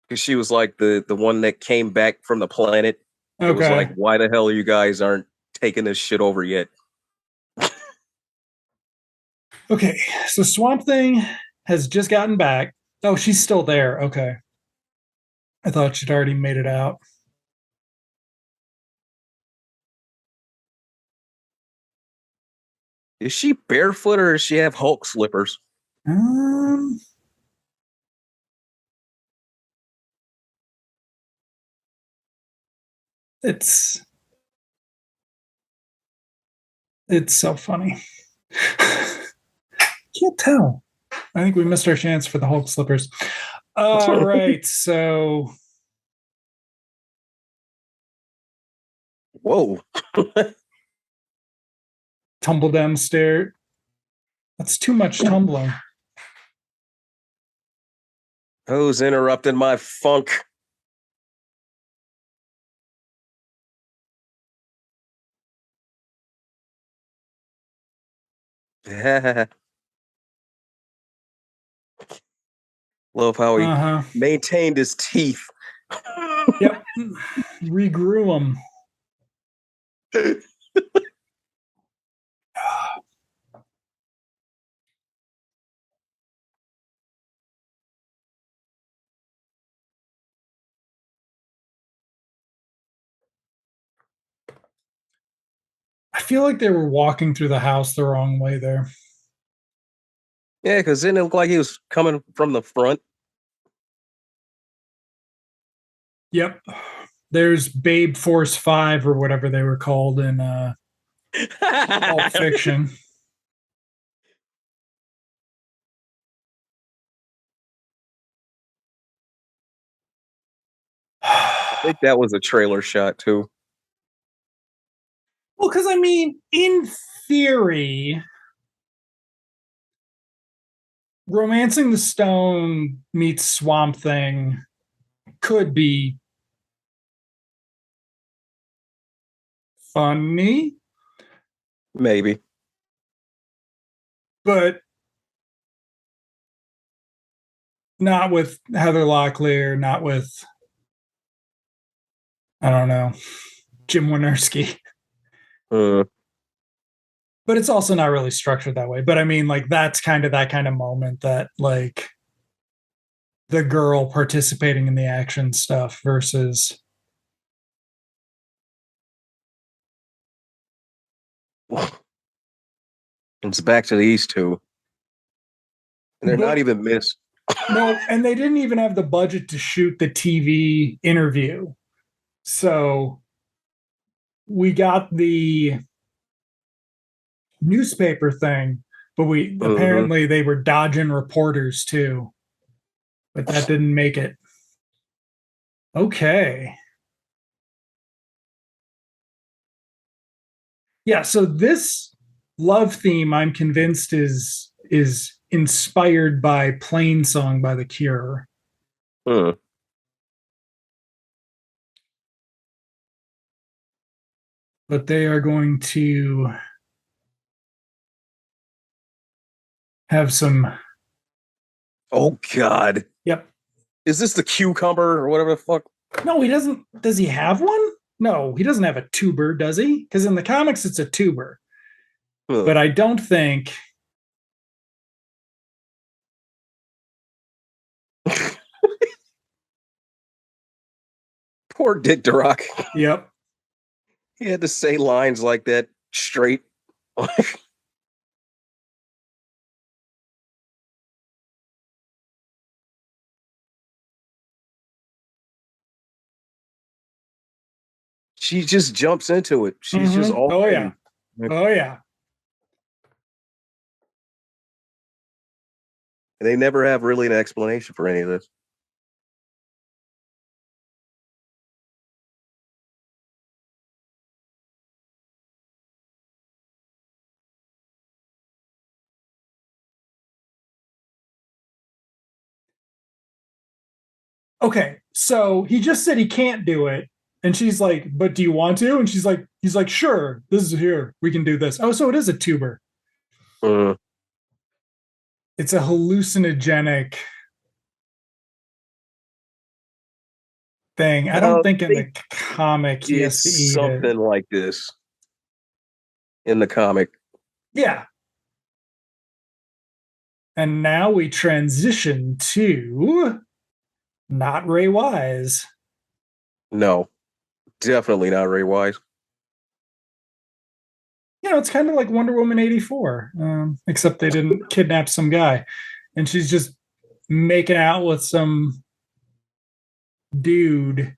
because she was like the one that came back from the planet. It was like, Okay. why the hell you guys aren't taking this shit over yet? Okay. So Swamp Thing has just gotten back. Oh, she's still there. Okay. I thought she'd already made it out. Is she barefoot or does she have Hulk slippers? Um, it's it's so funny. Can't tell. I think we missed our chance for the Hulk slippers. All right, so Whoa. tumble down the stair. That's too much tumbling. Who's interrupting my funk? Love how he Uh-huh. maintained his teeth. Yep. Regrew them. I feel like they were walking through the house the wrong way there. Yeah, because didn't it look like he was coming from the front? Yep. There's Babe Force 5 or whatever they were called in Pulp Fiction. I think that was a trailer shot too. Well, because I mean, in theory, Romancing the Stone meets Swamp Thing could be funny, Maybe. but not with Heather Locklear, not with, I don't know, Jim Wynorski. Uh, But it's also not really structured that way. But I mean, like, that's kind of that kind of moment that, like, the girl participating in the action stuff versus it's back to these two. And they're not but even missed. no, and they didn't even have the budget to shoot the TV interview. So we got the newspaper thing, but we Mhm. apparently they were dodging reporters too. But that didn't make it. Okay. Yeah, so this love theme, I'm convinced, is inspired by Plain Song by The Cure. Hmm. But they are going to have some. Oh God. Yep. Is this the cucumber or whatever the fuck? No, he doesn't. Does he have one? No, he doesn't have a tuber, does he? Because in the comics, it's a tuber. Huh. But I don't think. Poor Dick Durock. Yep. He had to say lines like that straight. She just jumps into it. She's just Mm-hmm. all Oh yeah. in. Oh yeah. They never have really an explanation for any of this. Okay. So he just said he can't do it. And she's like, but do you want to? And he's like, sure, this is here. We can do this. Oh, so it is a tuber. Uh, It's a hallucinogenic thing. I don't think in they the comic he did has to eat it. something like this in the comic. Yeah. And now we transition to not Ray Wise. No, definitely not Ray Wise. You know, it's kind of like Wonder Woman 84, except they didn't kidnap some guy. And she's just making out with some dude.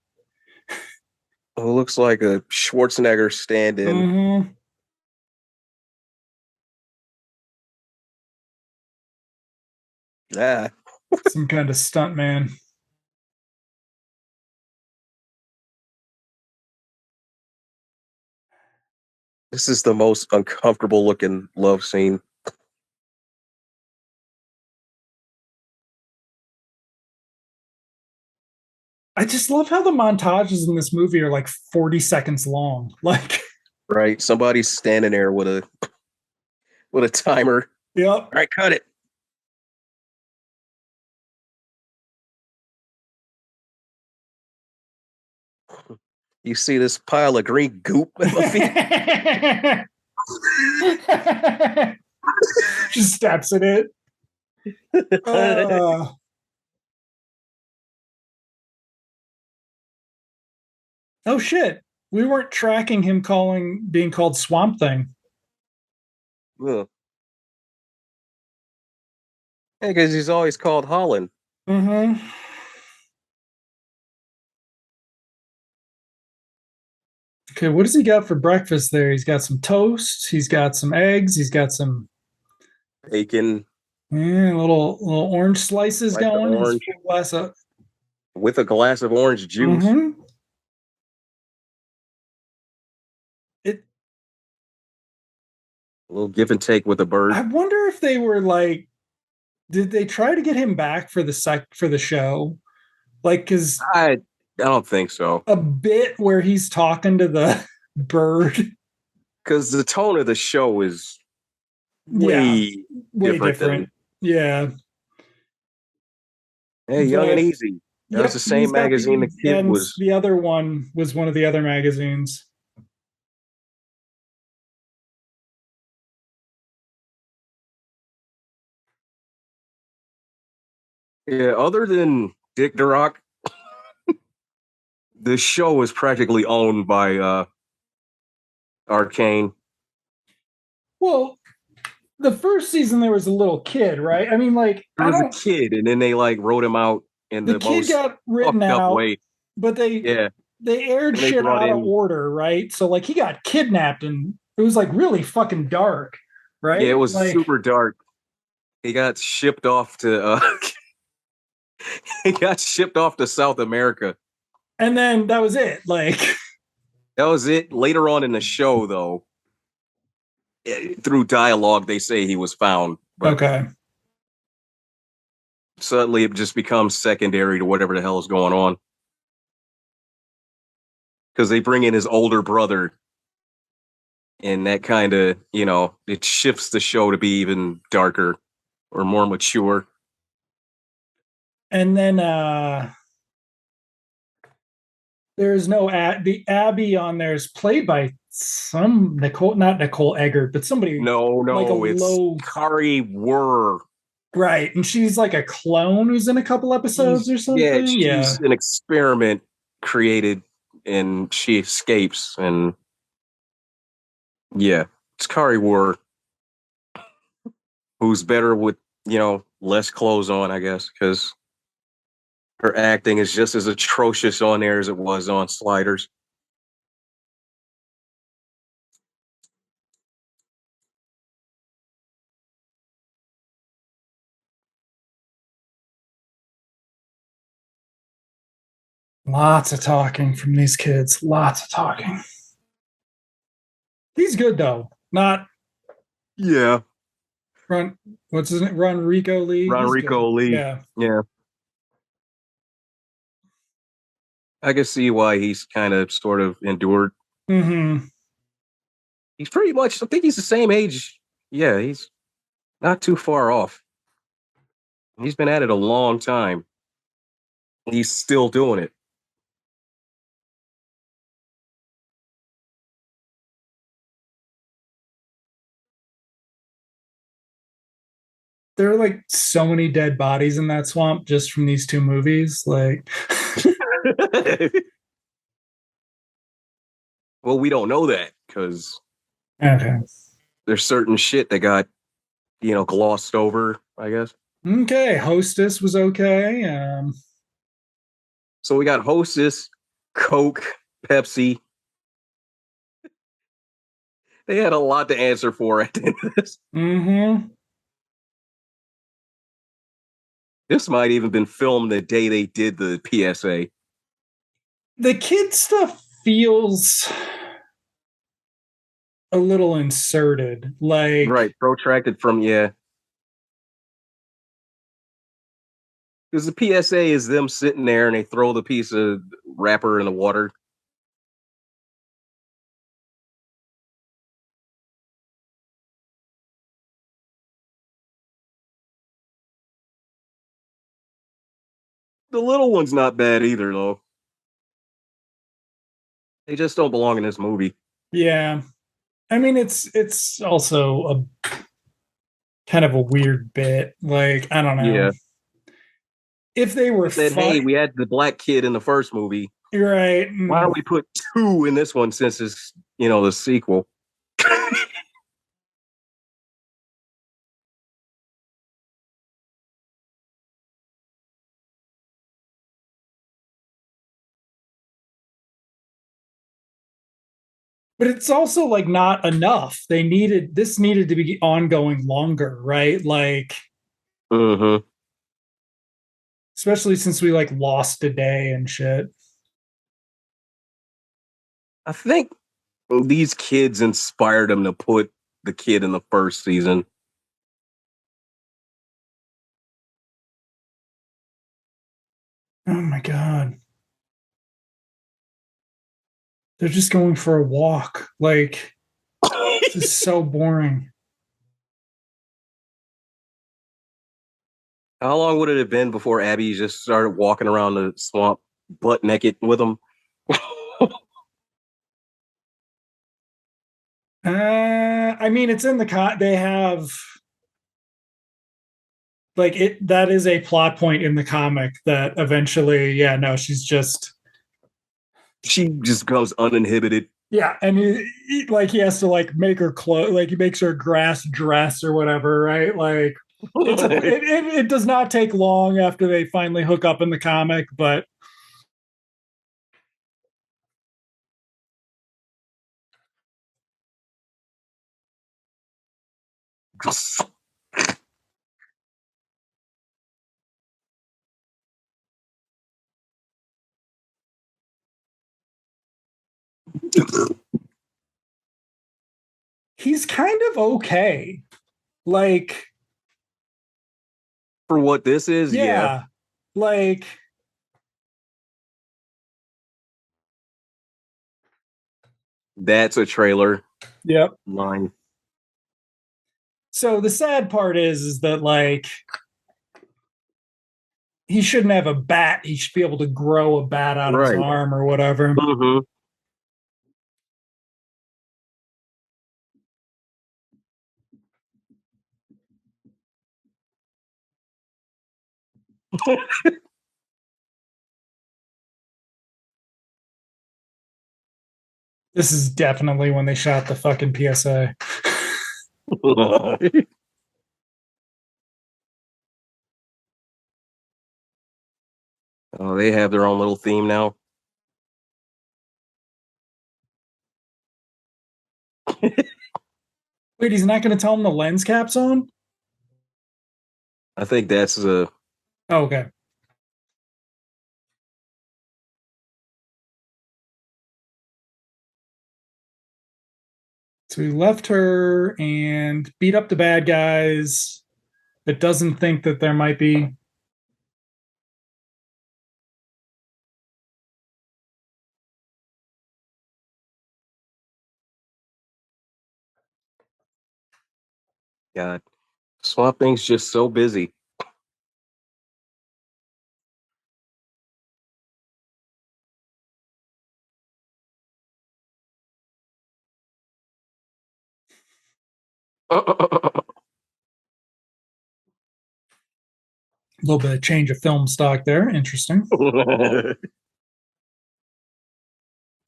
Who looks like a Schwarzenegger stand-in. Mm-hmm. Ah, Some kind of stunt man. this is the most uncomfortable looking love scene. I just love how the montages in this movie are like 40 seconds long. Like, Right? Somebody's standing there with a timer. yep. All right, cut it. You see this pile of green goop at my feet? She steps in it. Oh shit. We weren't tracking him being called Swamp Thing. Ugh. Yeah, because he's always called Holland. Mm-hmm. Okay, what does he got for breakfast there? He's got some toast, he's got some eggs, he's got some Bacon, little orange slices slice of going. His orange full glass of with a glass of orange juice. mm-hmm. It A little give and take with a bird. I wonder if they were like, did they try to get him back for the show? Like, because I don't think so. a bit where he's talking to the bird. Because the tone of the show is way Different. Yeah. Hey, Young and But Easy. That was yep, the same magazine the kid and was. the other one was one of the other magazines. Yeah, other than Dick Durock, the show is practically owned by Arcane. Well, the first season there was a little kid, right? I mean, like There was a kid, and then they like wrote him out in the the kid most got written fucked up out, way. but Yeah, they aired and they shit brought out of in. order, right? So like he got kidnapped and it was like really fucking dark, Yeah, it right? was Like, super dark. He got shipped off to. He got shipped off to South America. and then that was it. Like, That was it. Later on in the show, though, through dialogue, they say he was found, but Okay. suddenly it just becomes secondary to whatever the hell is going on. Because they bring in his older brother, and that kind of, it shifts the show to be even darker or more mature. And then there's no the Abby on there is played by some Nicole, not Nicole Eggert, but somebody like a No, it's low, Kari Wurr. right? And she's like a clone who's in a couple episodes or something. Yeah. She's an experiment created, and she escapes, and yeah, it's Kari Wurr, who's better with less clothes on, I guess, because her acting is just as atrocious on there as it was on Sliders. Lots of talking from these kids. Lots of talking. He's good though. Not Yeah, Run. What's his name? Run Rico Lee. He's good. Rico Lee. Yeah. I can see why he's kind of sort of endured. Mm-hmm. He's pretty much, I think he's the same age. Yeah, he's not too far off. He's been at it a long time. He's still doing it. There are like so many dead bodies in that swamp just from these two movies. Like, Well, we don't know that because okay. there's certain shit that got, glossed over, I guess. Okay. Hostess was okay. So we got Hostess, Coke, Pepsi. They had a lot to answer for at the end of this. Mm-hmm. This might even been filmed the day they did the PSA. The kid stuff feels a little inserted. Like, Right, protracted from, yeah. Because the PSA is them sitting there and they throw the piece of wrapper in the water. The little one's not bad either, though. They just don't belong in this movie. yeah. I mean, it's also a kind of a weird bit. Like, I don't know. Yeah. If they were They said, hey, we had the black kid in the first movie. right. Why don't we put 2 in this one since it's, the sequel? But it's also like not enough. This needed to be ongoing longer, right? Like, Mm-hmm. especially since we like lost a day and shit. I think these kids inspired them to put the kid in the first season. Oh my god. They're just going for a walk. Like, this is so boring. How long would it have been before Abby just started walking around the swamp butt naked with them? I mean, it's in the they have like it that is a plot point in the comic that eventually, yeah, no, She just goes uninhibited. yeah, and he has to like make her clothes, like he makes her grass dress or whatever, right? Like it does not take long after they finally hook up in the comic, but he's kind of okay. Like, For what this is, yeah. Like, That's a trailer yep. line. So the sad part is that like he shouldn't have a bat. He should be able to grow a bat out of his Right. arm or whatever. Mm-hmm. This is definitely when they shot the fucking PSA. Oh, they have their own little theme now. Wait, he's not going to tell him the lens cap's on? I think that's a Oh, okay. So he left her and beat up the bad guys, but doesn't think that there might be. God. Swamp Thing's just so busy. A little bit of change of film stock there. Interesting.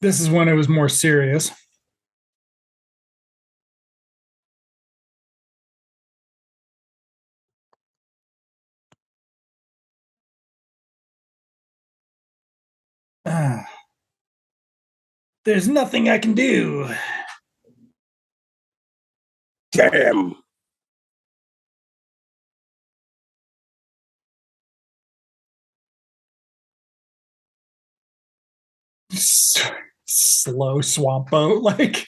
This is when it was more serious. There's nothing I can do. Damn. Slow swamp boat, like.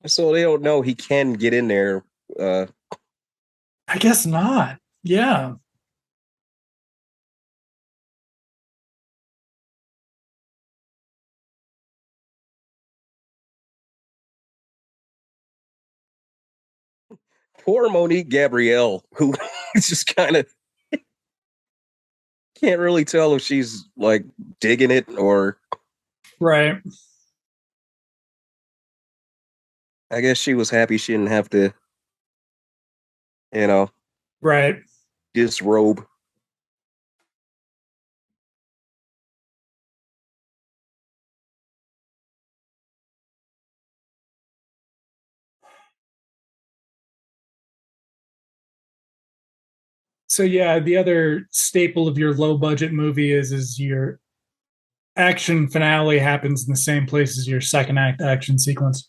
So they don't know he can get in there. I guess not. Yeah. Poor Monique Gabrielle, who just kind of can't really tell if she's like digging it or. Right. I guess she was happy she didn't have to, you know, Right. disrobe. So yeah, the other staple of your low budget movie is your action finale happens in the same place as your second act action sequence.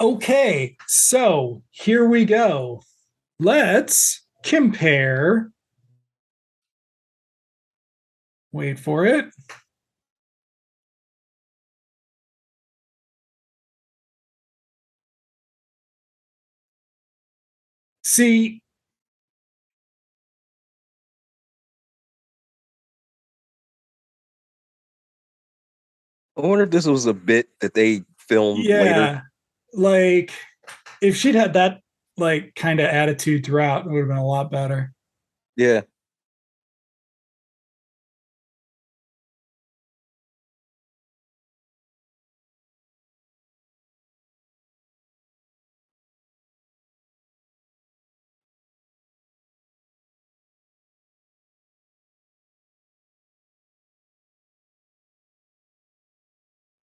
Okay, so here we go. Let's compare. Wait for it. See, I wonder if this was a bit that they filmed later. yeah, like if she'd had that like kind of attitude throughout, it would have been a lot better. Yeah.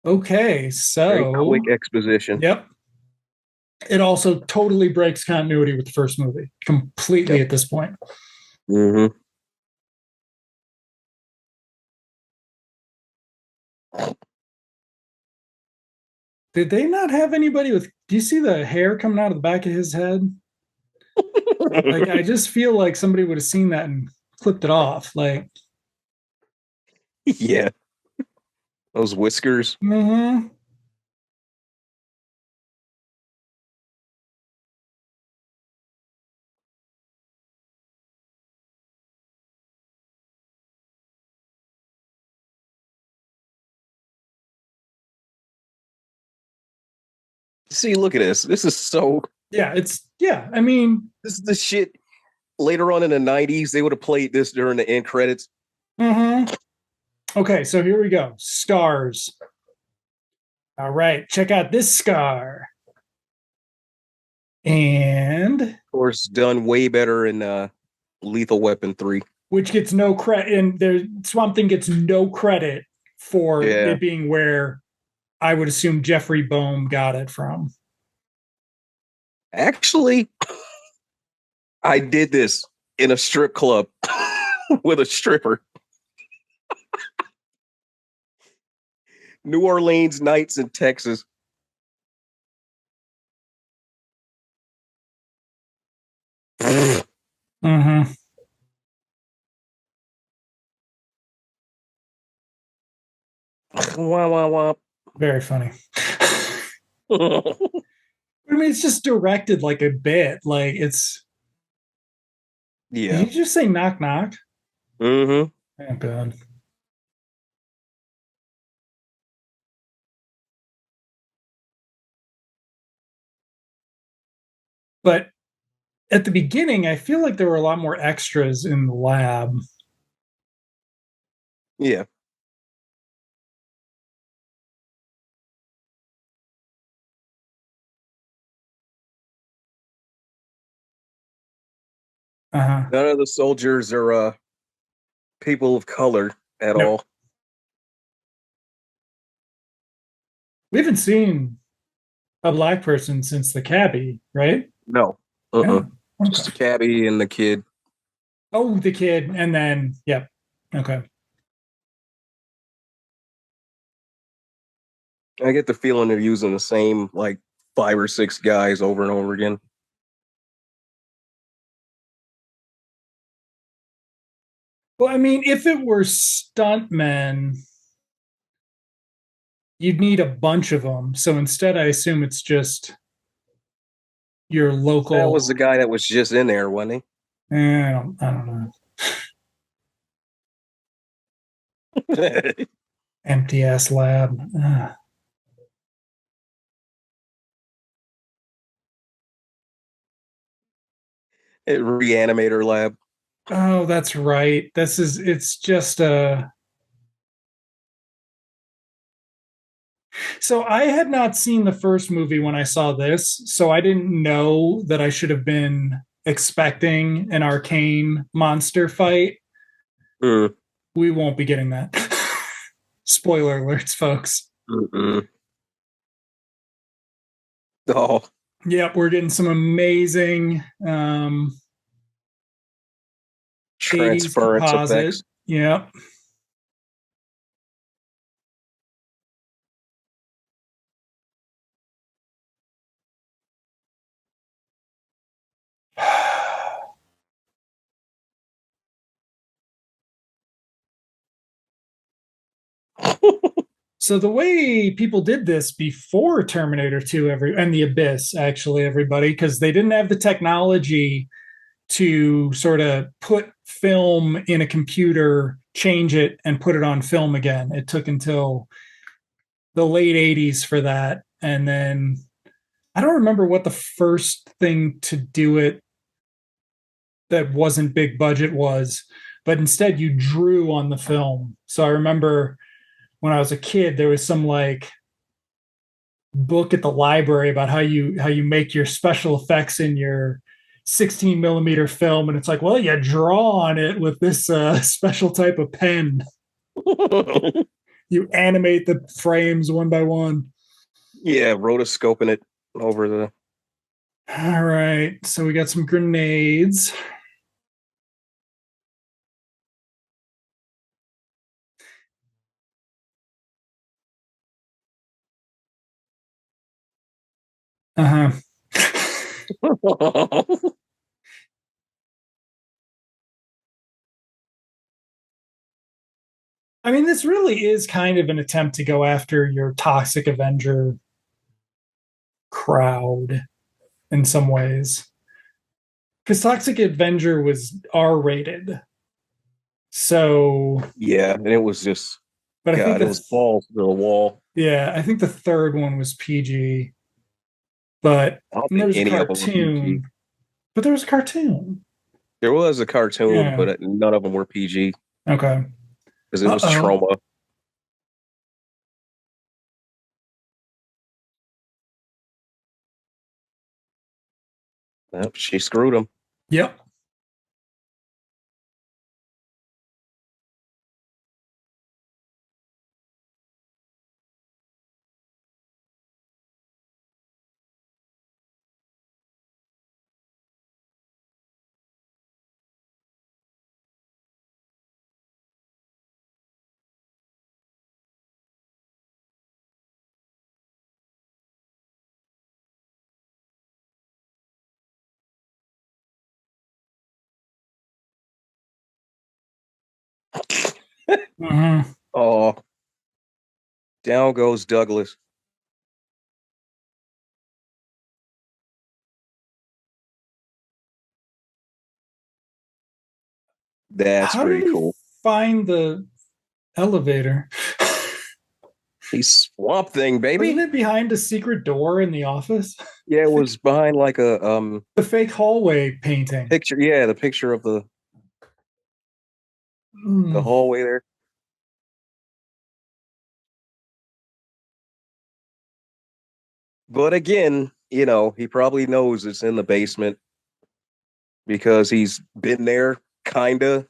Okay, Very so quick exposition. yep. It also totally breaks continuity with the first movie completely at this point. Mm-hmm. Did they not have anybody with? Do you see the hair coming out of the back of his head? Like, I just feel like somebody would have seen that and clipped it off. Like, Yeah, those whiskers. mm-hmm. See, look at this. This is so. Yeah, it's yeah. I mean, This is the shit. Later on in the '90s, they would have played this during the end credits. mm-hmm. Okay, so here we go. Scars. All right, check out this scar. And Of course, done way better in Lethal Weapon 3. which gets no credit, and there Swamp Thing gets no credit for Yeah. it being where I would assume Jeffrey Boehm got it from. Actually, I did this in a strip club with a stripper. New Orleans nights in Texas. Mm-hmm. Wah, wah, wah. Very funny. I mean, it's just directed like a bit. Like it's. Yeah. Did you just say knock knock? Mm-hmm. Oh god. But at the beginning, I feel like there were a lot more extras in the lab. Yeah. Uh-huh. None of the soldiers are people of color at No. all. We haven't seen a black person since the cabbie, right? No. Yeah. Just a Okay. cabbie and the kid. Oh, the kid, and then yep. Okay. I get the feeling they're using the same like 5 or 6 guys over and over again. Well, I mean, if it were stuntmen, you'd need a bunch of them. So instead, I assume it's just your That was local. the guy that was just in there, wasn't I don't know. he? Empty ass lab. At Reanimator Lab. Oh, that's right. It's just a. So I had not seen the first movie when I saw this, so I didn't know that I should have been expecting an arcane monster fight. Mm. We won't be getting that. Spoiler alerts, folks. Mm-mm. Oh, Yep, we're getting some amazing 80s transference composite. effects. Yep. So the way people did this before Terminator 2 and the Abyss, actually, everybody, because they didn't have the technology to sort of put film in a computer, change it, and put it on film again. It took until the late 80s for that. And then I don't remember what the first thing to do it that wasn't big budget was, but instead you drew on the film. So I remember when I was a kid, there was some like book at the library about how you make your special effects in your 16 millimeter film, and it's like, well, you draw on it with this special type of pen. You animate the frames one by one. Yeah, rotoscoping it over the. All right, so we got some grenades. Uh-huh. I mean, this really is kind of an attempt to go after your Toxic Avenger crowd in some ways. Because Toxic Avenger was R rated. So, Yeah, and it was just but I think God, it was balls to the wall. yeah, I think the third one was PG, but I don't there think was a any of them were PG. cartoon. But there was a cartoon. There was a cartoon, Yeah. but none of them were PG Okay. because it was Uh-oh. trauma. Yep, she screwed him. Yep. Mhm. Oh, down goes Douglas. That's How did pretty he cool. find the elevator? He's Swamp Thing, Wasn't baby. it behind a secret door in the office? Yeah, it was behind like a The fake hallway painting. picture. Yeah, the picture of the Mm. hallway there. But again, he probably knows it's in the basement because he's been there, kinda.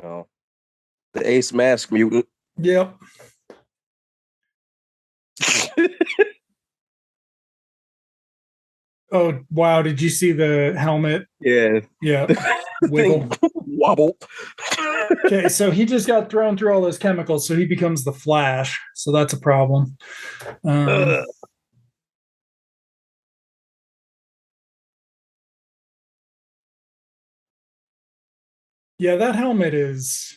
Oh, the Ace Mask mutant. Yep. Oh wow! Did you see the helmet? Yeah, Yep. the thing Wiggle. wobble. Okay, so he just got thrown through all those chemicals, so he becomes the Flash. So that's a problem. Ugh. Yeah, that helmet is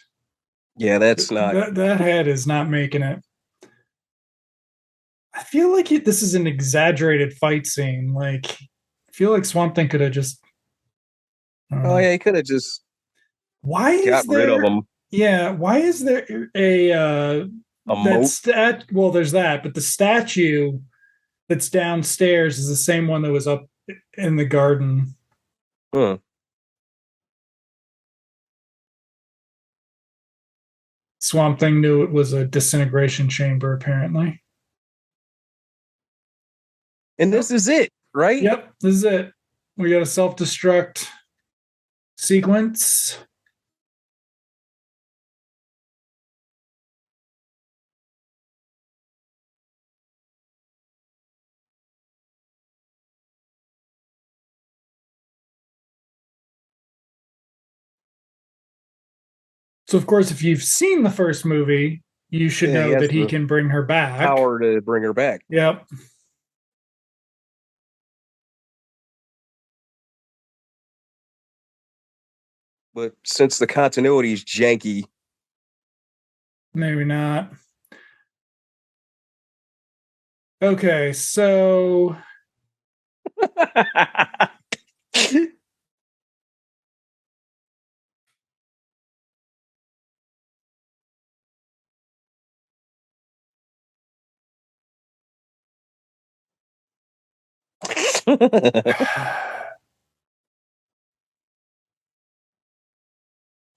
Yeah, that's not. that head is not making it. I feel like this is an exaggerated fight scene. Like, I feel like Swamp Thing could have just. I don't Oh know. yeah, he could have just Why got is rid of there? him. Yeah, why is there a A that moat. stat? Well, there's that, but the statue that's downstairs is the same one that was up in the garden. Huh. Swamp Thing knew it was a disintegration chamber, apparently. And Oh, this is it, right? yep, this is it. We got a self destruct sequence. So, of course, if you've seen the first movie, you should Yeah, he know has that he the can bring her back. power to bring her back. Yep. But since the continuity is janky, Maybe not. Okay, so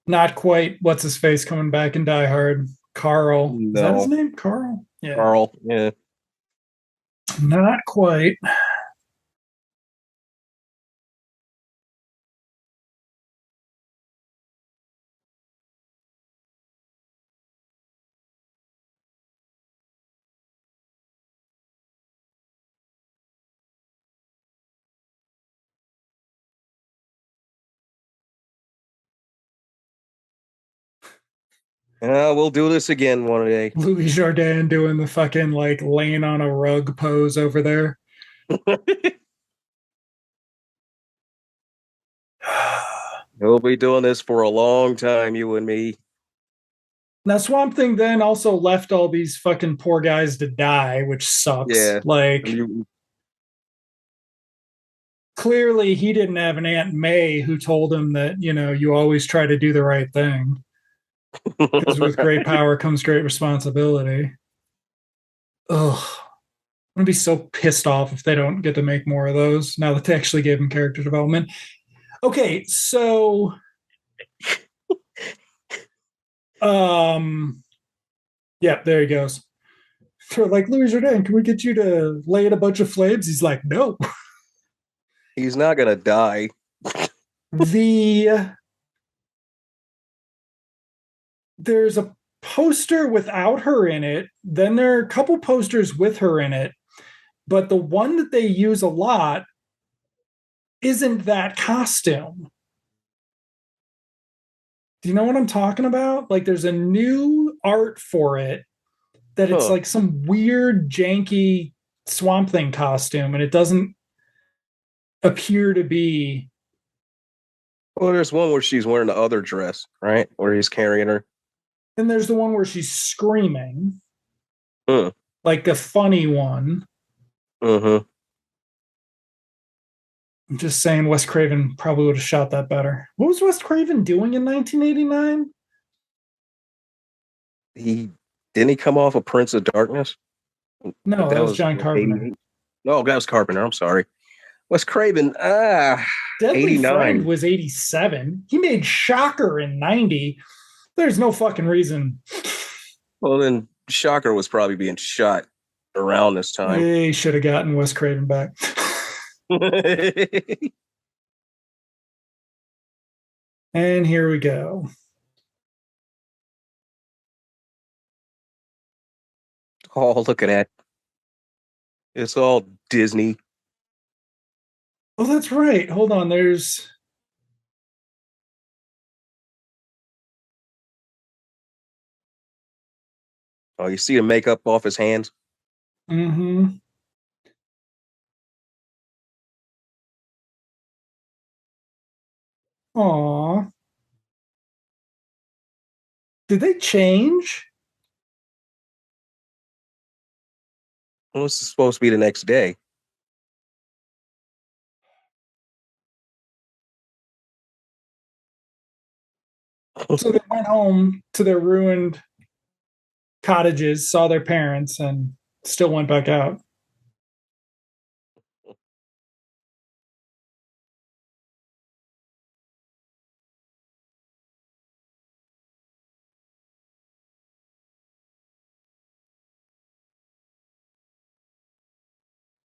not quite what's his face coming back in Die Hard. Carl. Is that his no, name? Carl? Yeah. Carl. Yeah, Not quite. We'll do this again one day. Louis Jourdain doing the fucking like laying on a rug pose over there. We'll be doing this for a long time, you and me. Now, Swamp Thing then also left all these fucking poor guys to die, which sucks. Yeah. Like, clearly he didn't have an Aunt May who told him that, you always try to do the right thing. Because with great power comes great responsibility. Ugh. I'm going to be so pissed off if they don't get to make more of those now that they actually gave him character development. Okay, so yeah, there he goes. They're like, Louis Jourdain, can we get you to lay in a bunch of flames? He's like, no. He's not gonna die. There's a poster without her in it. Then there are a couple posters with her in it, but the one that they use a lot isn't that costume. Do you know what I'm talking about? Like, there's a new art for it that it's like some weird, janky Swamp Thing costume, and it doesn't appear to be. Well, there's one where she's wearing the other dress, right? Where he's carrying her. And there's the one where she's screaming, like a funny one. Mm-hmm. I'm just saying Wes Craven probably would have shot that better. What was Wes Craven doing in 1989? Didn't he come off of Prince of Darkness? No, that was John Carpenter. No, that was Carpenter. I'm sorry. Wes Craven, Deadly 89. Friend was 87. He made Shocker in 90. There's no fucking reason. Well, then Shocker was probably being shot around this time. They should have gotten Wes Craven back. And here we go. Oh, look at that. It's all Disney. Oh, that's right. Hold on. There's. Oh, you see the makeup off his hands? Mm-hmm. Aw. Did they change? Well, this is supposed to be the next day. So they went home to their ruined cottages, saw their parents, and still went back out.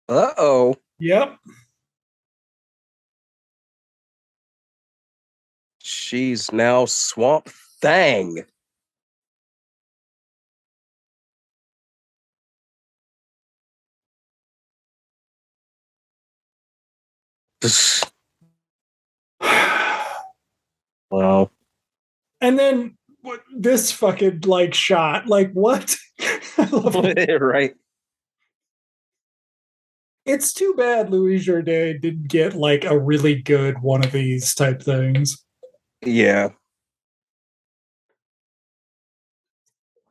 Uh-oh. Yep. She's now Swamp Thing. Wow. And then this fucking like shot, like what? I love it. Right. It's too bad Louis Jourdain didn't get like a really good one of these type things. Yeah.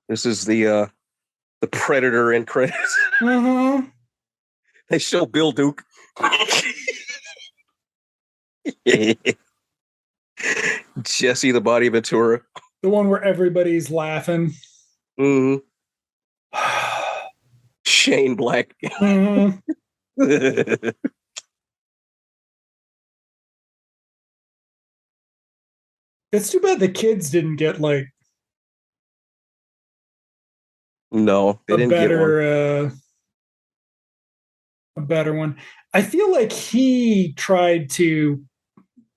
This is the Predator in credits. Mm-hmm. They show Bill Duke. Jesse the Body Ventura. The one where everybody's laughing. Mm-hmm. Shane Black. Mm-hmm. It's too bad the kids didn't get like No, they didn't get one. A better one. I feel like he tried to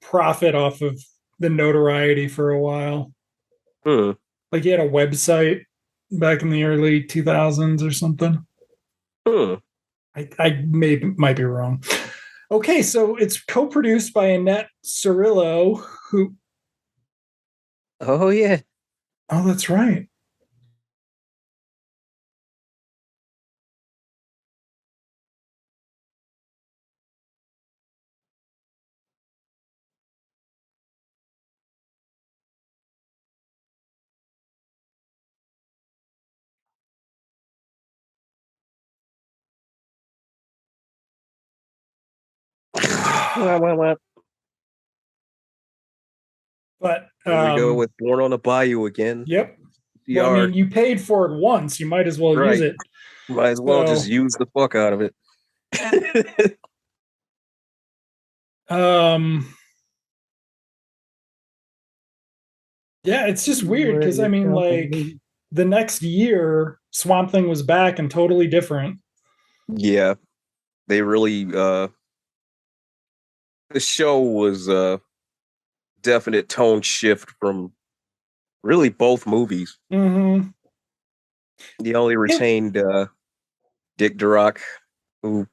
profit off of the notoriety for a while. Like he had a website back in the early 2000s or something. I might be wrong. Okay, so it's co-produced by Annette Cirillo, who. Oh yeah, Oh, that's right. Well. But Here we go with Born on the Bayou again. yep. Well, I CR. mean, you paid for it once. You might as well use Right. it. Might as well just use the fuck out of it. Yeah, it's just weird because I mean, like the next year, Swamp Thing was back and totally different. Yeah, they really the show was a definite tone shift from really both movies. Mm-hmm. He only retained Dick Durock, who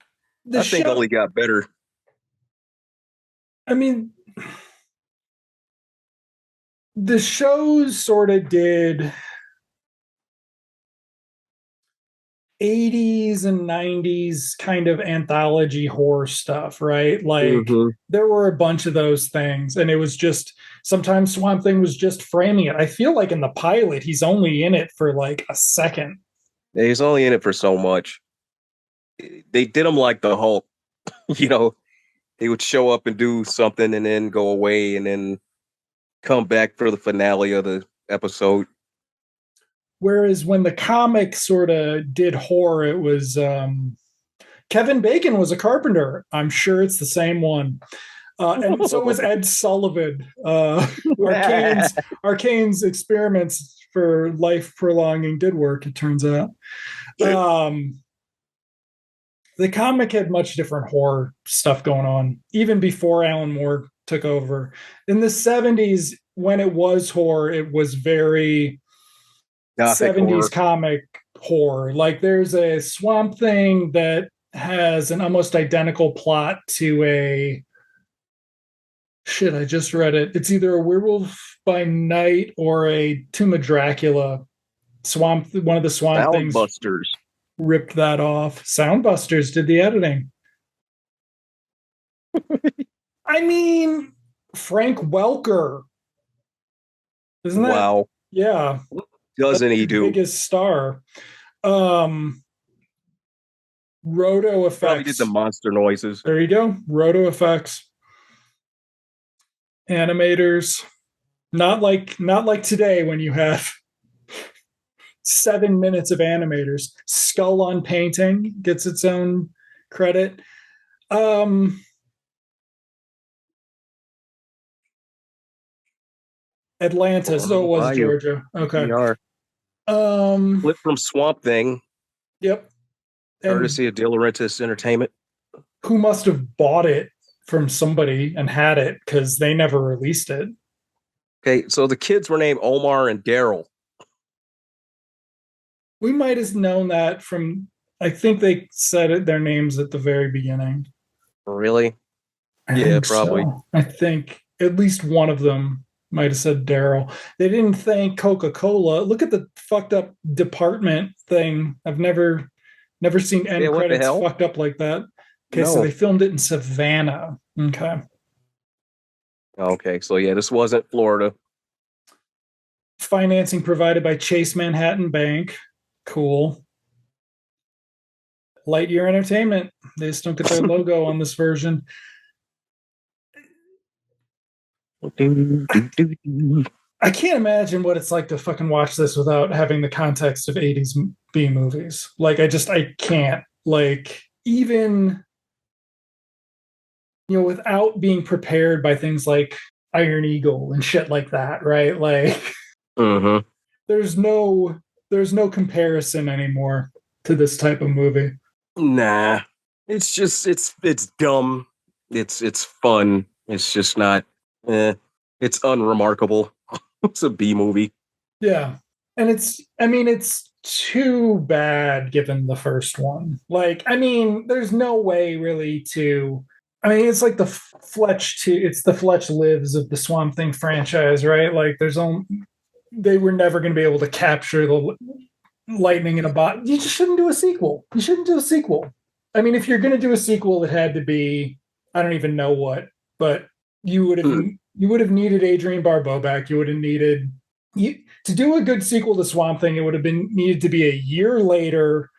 I think only got better. I mean, the shows sort of did 80s and 90s kind of anthology horror stuff, right? Like there were a bunch of those things, and it was just sometimes Swamp Thing was just framing it. I feel like in the pilot, he's only in it for like a second. Yeah, he's only in it for so much. They did him like the Hulk, you know. He would show up and do something and then go away and then come back for the finale of the episode. Whereas when the comic sort of did horror, it was Kevin Bacon was a carpenter. I'm sure it's the same one. And so was Ed Sullivan. Arcane's experiments for life prolonging did work, it turns out. The comic had much different horror stuff going on, even before Alan Moore took over. In the 70s, when it was horror, it was very Gothic 70s horror. Comic horror. Like there's a Swamp Thing that has an almost identical plot to a shit, I just read it. It's either a Werewolf by Night or a Tomb of Dracula. One of the Swamp Things ripped that off. Soundbusters did the editing. I mean, Frank Welker. Isn't that? Wow. Yeah. Doesn't he do? Biggest star. Roto effects. Probably did the monster noises. There you go. Roto effects. Animators. Not like today when you have 7 minutes of animators. Skull on Painting gets its own credit. Atlantis. So it was Georgia. Okay. Flip from Swamp Thing. Yep. Courtesy of De Laurentiis Entertainment. Who must have bought it from somebody and had it because they never released it. Okay, so the kids were named Omar and Daryl. We might have known that from, I think they said their names at the very beginning. Really? Yeah, probably. So. I think at least one of them might have said Daryl. They didn't thank Coca-Cola. Look at the fucked up department thing. I've never seen end credits fucked up like that. Okay, so they filmed it in Savannah. Okay, so yeah, this wasn't Florida. Financing provided by Chase Manhattan Bank. Cool. Lightyear Entertainment. They just don't get their logo on this version. I can't imagine what it's like to fucking watch this without having the context of 80s B movies. Like, I can't. Like, even, without being prepared by things like Iron Eagle and shit like that, right? Like, there's no comparison anymore to this type of movie. Nah. It's just, it's dumb. It's fun. It's just not, it's unremarkable. It's a B movie. Yeah. And it's too bad given the first one. Like, there's no way really to, it's like the Fletch Lives of the Swamp Thing franchise, right? Like there's only, they were never going to be able to capture the lightning in a bottle. You just shouldn't do a sequel. You shouldn't do a sequel. I mean, if you're going to do a sequel, it had to be, I don't even know what, but you would have needed Adrienne Barbeau back. You would have needed to do a good sequel to Swamp Thing. It would have been needed to be a year later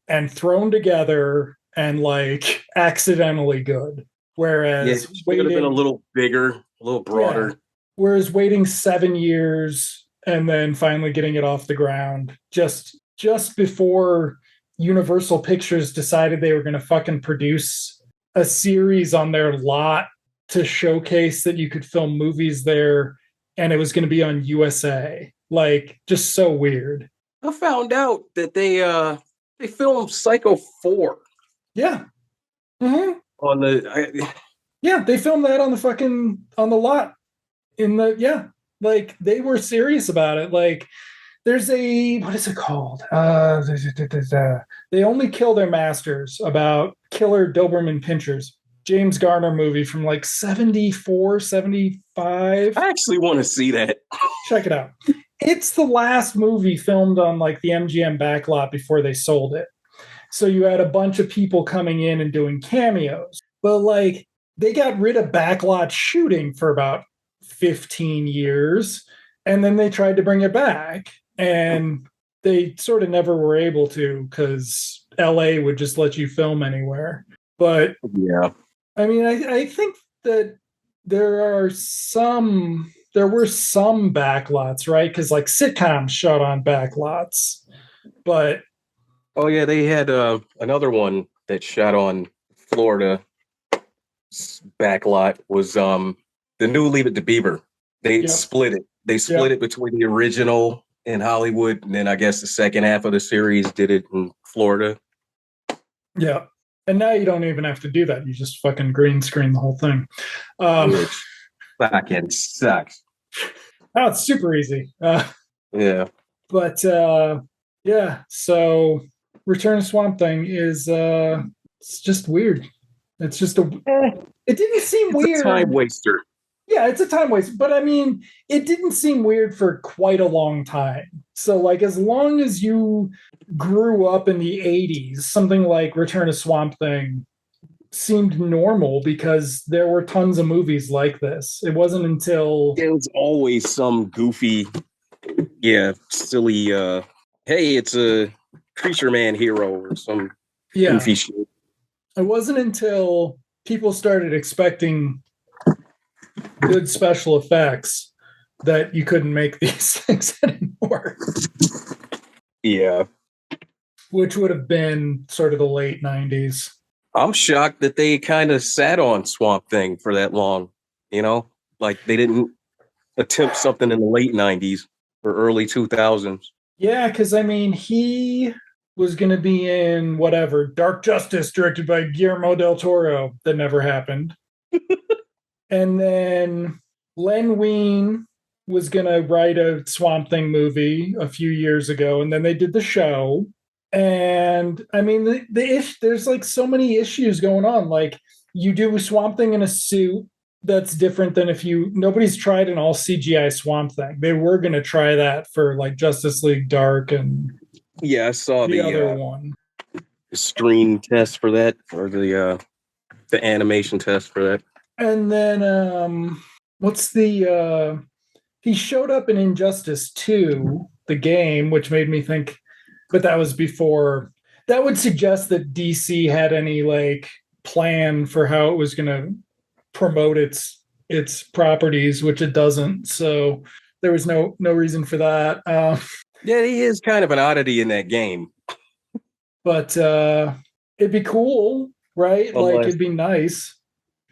and thrown together and like accidentally good. Whereas it would have been a little bigger, a little broader. Yeah, whereas waiting 7 years and then finally getting it off the ground just before Universal Pictures decided they were going to fucking produce a series on their lot to showcase that you could film movies there, and it was going to be on USA. Like, just so weird. I found out that they filmed Psycho 4. Yeah. Mm-hmm. On the Yeah, they filmed that on the lot like they were serious about it. Like there's what is it called? They Only Kill Their Masters, about killer Doberman pinchers. James Garner movie from like 74, 75. I actually want to see that. Check it out. It's the last movie filmed on like the MGM backlot before they sold it. So you had a bunch of people coming in and doing cameos. But like they got rid of backlot shooting for about 15 years, and then they tried to bring it back, and they sort of never were able to because LA would just let you film anywhere. But yeah, I mean, I think that there were some backlots, right? Because like sitcoms shot on backlots, but oh yeah, they had another one that shot on Florida backlot was the new Leave It to Beaver. They split it. They split it between the original in Hollywood, and then I guess the second half of the series did it in Florida. Yeah. And now you don't even have to do that. You just fucking green screen the whole thing. Which fucking sucks. Oh, it's super easy. Yeah. But yeah, so Return of Swamp Thing is it's just weird. It's just it didn't seem weird. A time waster. Yeah, it's a time waste. But I mean, it didn't seem weird for quite a long time. So like as long as you grew up in the 80s, something like Return of Swamp Thing seemed normal because there were tons of movies like this. It wasn't until it was always some goofy, silly hey, it's a Creature Man hero or some goofy shit. It wasn't until people started expecting good special effects that you couldn't make these things anymore. Yeah. Which would have been sort of the late 90s. I'm shocked that they kind of sat on Swamp Thing for that long, like they didn't attempt something in the late 90s or early 2000s. Yeah, because I mean, he was going to be in whatever, Dark Justice, directed by Guillermo del Toro. That never happened. And then Len Wein was going to write a Swamp Thing movie a few years ago, and then they did the show. And I mean, there's like so many issues going on. Like you do Swamp Thing in a suit, that's different than nobody's tried an all CGI Swamp Thing. They were going to try that for like Justice League Dark and I saw the other one. Screen test for that, or the animation test for that. And then he showed up in Injustice 2, the game, which made me think, but that was before. That would suggest that DC had any like plan for how it was going to promote its properties, which it doesn't. So there was no reason for that. Yeah, he is kind of an oddity in that game. But it'd be cool, right? Like it'd be nice.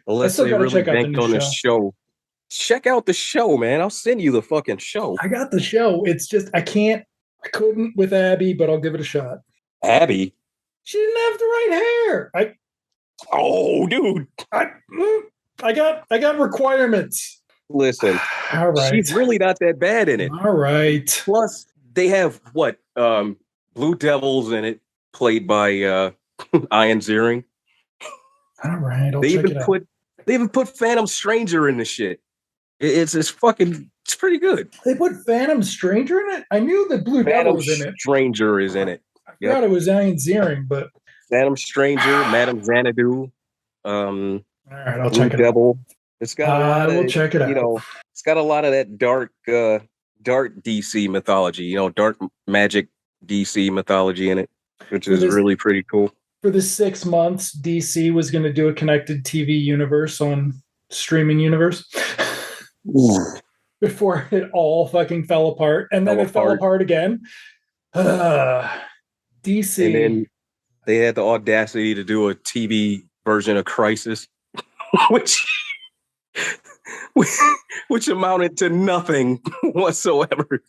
Unless they really banked on the show. Check out the show, man. I'll send you the fucking show. I got the show. It's just I couldn't with Abby, but I'll give it a shot. Abby? She didn't have the right hair. Oh, dude. I got requirements. Listen, all right. She's really not that bad in it. All right. Plus, they have Blue Devils in it, played by Ian Ziering. All right, I'll check it out. They even put Phantom Stranger in the shit. It's fucking It's pretty good. They put Phantom Stranger in it. I knew that Blue Devil Phantom was in it. Stranger is in it. I forgot it was Ian Ziering, but Phantom Stranger, Madame Xanadu, all right, I'll Blue check it out. Devil. It's got a lot I will of, check it out. you know, it's got a lot of that dark DC mythology, you know, dark magic DC mythology in it, which is really pretty cool. For the 6 months, DC was going to do a connected TV universe on streaming universe before it all fucking fell apart, and then it fell apart again. DC, and then they had the audacity to do a TV version of Crisis, which amounted to nothing whatsoever.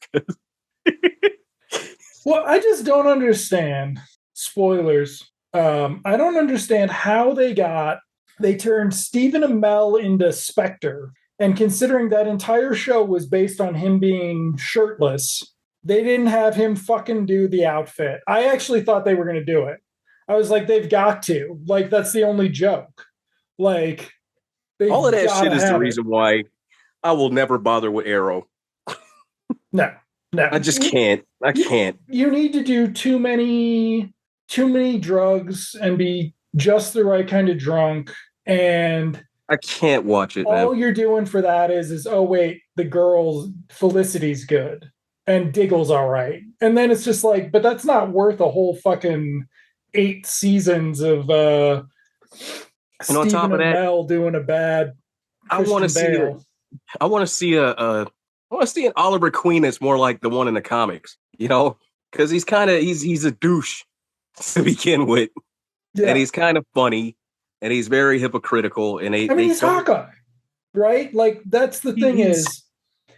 Well, I just don't understand. Spoilers. I don't understand how they turned Stephen Amell into Spectre. And considering that entire show was based on him being shirtless, they didn't have him fucking do the outfit. I actually thought they were going to do it. I was like, they've got to. Like, that's the only joke. Like, all of that shit is the reason why I will never bother with Arrow. No. I just can't. I can't. You need to do too many drugs and be just the right kind of drunk, and I can't watch it. All you're doing for that is oh wait, the girl's Felicity's good and Diggle's all right, and then it's just like, but that's not worth a whole fucking 8 seasons of and on top of that, Amell doing a bad. I want to see an Oliver Queen that's more like the one in the comics, you know, because he's a douche to begin with, and he's kind of funny, and he's very hypocritical, and he's Hawkeye, right? Like, that's the thing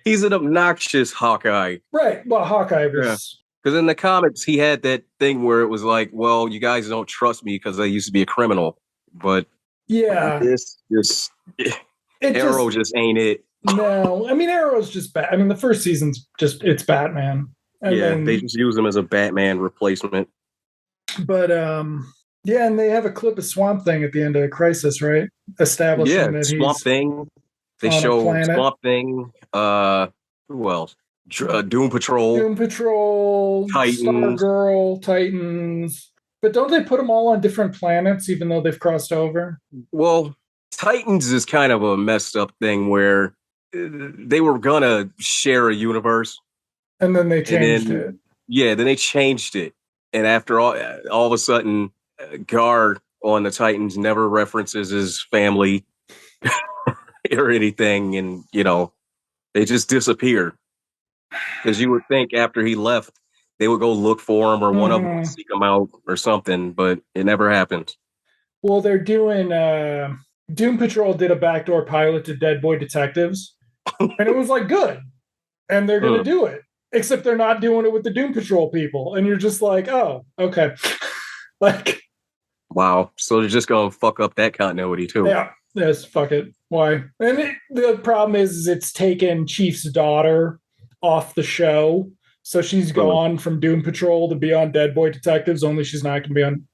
he's an obnoxious Hawkeye, right? Well, Hawkeye was because in the comics he had that thing where it was like, well, you guys don't trust me because I used to be a criminal, but Arrow just ain't it. No, I mean, Arrow's just bad. I mean, the first season's it's Batman. And then, they just use him as a Batman replacement. But and they have a clip of Swamp Thing at the end of Crisis, right? Establishing that Swamp Thing. They show Swamp Thing. Who else? Doom Patrol, Titans, Stargirl, Titans. But don't they put them all on different planets, even though they've crossed over? Well, Titans is kind of a messed up thing where they were gonna share a universe, and then they changed it. Yeah, then they changed it, and after all of a sudden, Gar on the Titans never references his family or anything, and you know, they just disappear. Because you would think after he left, they would go look for him, or one of them would seek him out, or something, but it never happened. Well, they're doing. Doom Patrol did a backdoor pilot to Dead Boy Detectives, and it was like good, and they're going to do it, except they're not doing it with the Doom Patrol people, and you're just like, oh, okay. Like, wow, so they're just going to fuck up that continuity too. Yeah, yes, fuck it. Why? And the problem is it's taken Chief's daughter off the show, so she's gone from Doom Patrol to be on Dead Boy Detectives, only she's not going to be on.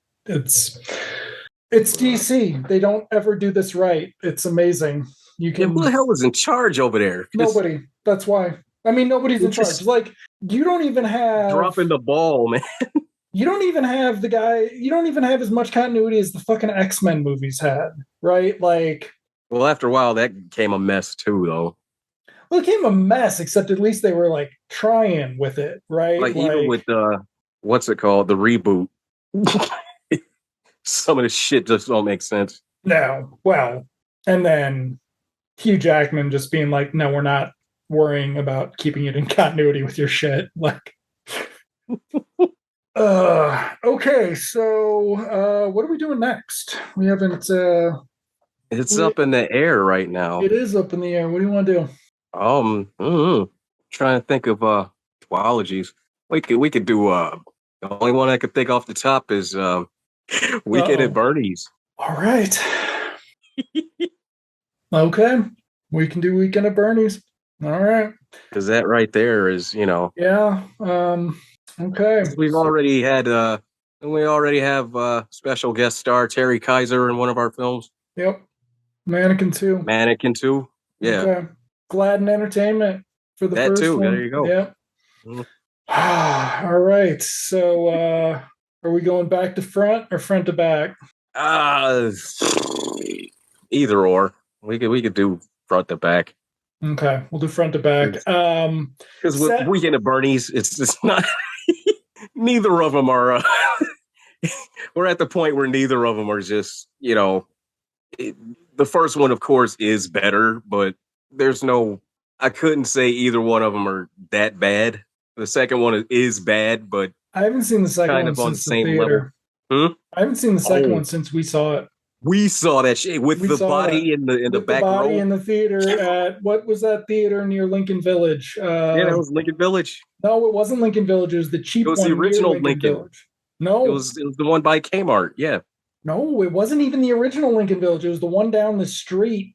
It's DC. They don't ever do this right. It's amazing. You can. Who the hell is in charge over there? Nobody. That's why. I mean, nobody's in charge. Like, you don't even have dropping the ball, man. You don't even have the guy. You don't even have as much continuity as the fucking X-Men movies had, right? Like, well, after a while, that became a mess too, though. Well, it became a mess. Except at least they were like trying with it, right? Like even with what's it called, the reboot. Some of the shit just don't make sense. No. Well, and then Hugh Jackman just being like, no, we're not worrying about keeping it in continuity with your shit. Like, okay, so what are we doing next? We haven't it's up in the air right now. It is up in the air. What do you want to do? Trying to think of duologies. We could do the only one I could think off the top is Weekend at Bernie's. All right. Okay. We can do Weekend at Bernie's. All right. Because that right there is, you know. Yeah. Okay. We already have special guest star Terry Kaiser in one of our films. Yep. Mannequin 2. Yeah. Okay. Gladden Entertainment. for the That first too. one. There you go. Yeah. Mm. All right. So are we going back to front or front to back? Either or. We could do front to back. Okay, we'll do front to back. Because with Weekend at Bernie's, it's not. Neither of them are. We're at the point where neither of them are just, the first one, of course, is better, but there's no. I couldn't say either one of them are that bad. The second one is bad, but I haven't seen the second kind one of on the since the same theater. level. I haven't seen the second Oh. one since we saw it. We saw that shit with the body in the back row. In the theater at what was that theater near Lincoln Village? Yeah, that was Lincoln Village. No, it wasn't Lincoln Village. It was the cheap It was one the original near Lincoln Village. No, it was the one by Kmart. Yeah. No, it wasn't even the original Lincoln Village. It was the one down the street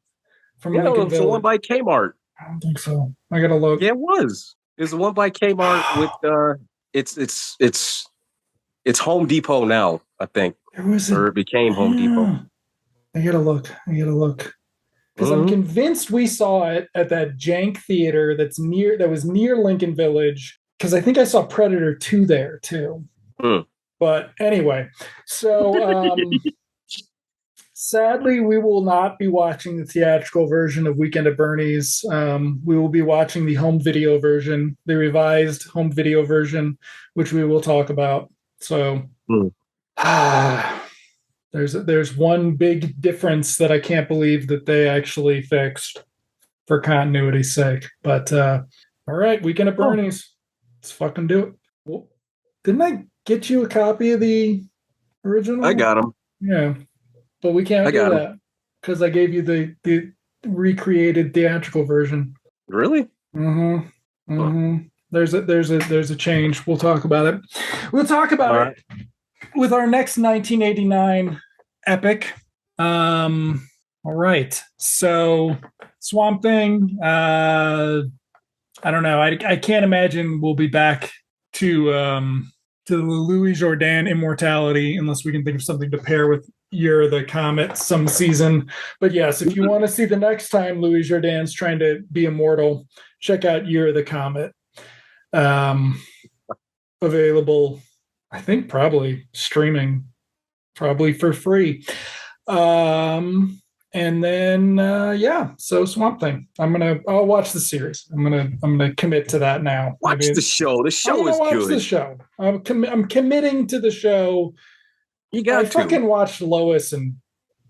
from Lincoln It was Village. the one by Kmart. I don't think so. I gotta look. Yeah, it was. It was the one by Kmart with it's Home Depot now, I think. Or it became Home Depot. I gotta look. Because I'm convinced we saw it at that jank theater that was near Lincoln Village. Because I think I saw Predator 2 there too. But anyway, so sadly, we will not be watching the theatrical version of Weekend at Bernie's. We will be watching the home video version, the revised home video version, which we will talk about. So there's one big difference that I can't believe that they actually fixed for continuity's sake. But all right, Weekend at Bernie's. Let's fucking do it. Well, didn't I get you a copy of the original? I got them. Yeah. But we can't do that because I gave you the recreated theatrical version. Really? There's a change. We'll talk about it. We'll talk about it with our next 1989 epic. All right. So Swamp Thing. I don't know. I can't imagine we'll be back to the Louis Jourdan immortality unless we can think of something to pair with Year of the Comet some season. But yes, if you want to see the next time Louis Jourdan's trying to be immortal, check out Year of the Comet. Available, I think, probably streaming, probably for free. And then so Swamp Thing. I'll watch the series. I'm gonna commit to that now. Watch the show. The show is good. The show. I'm committing to the show. You got to fucking watched Lois and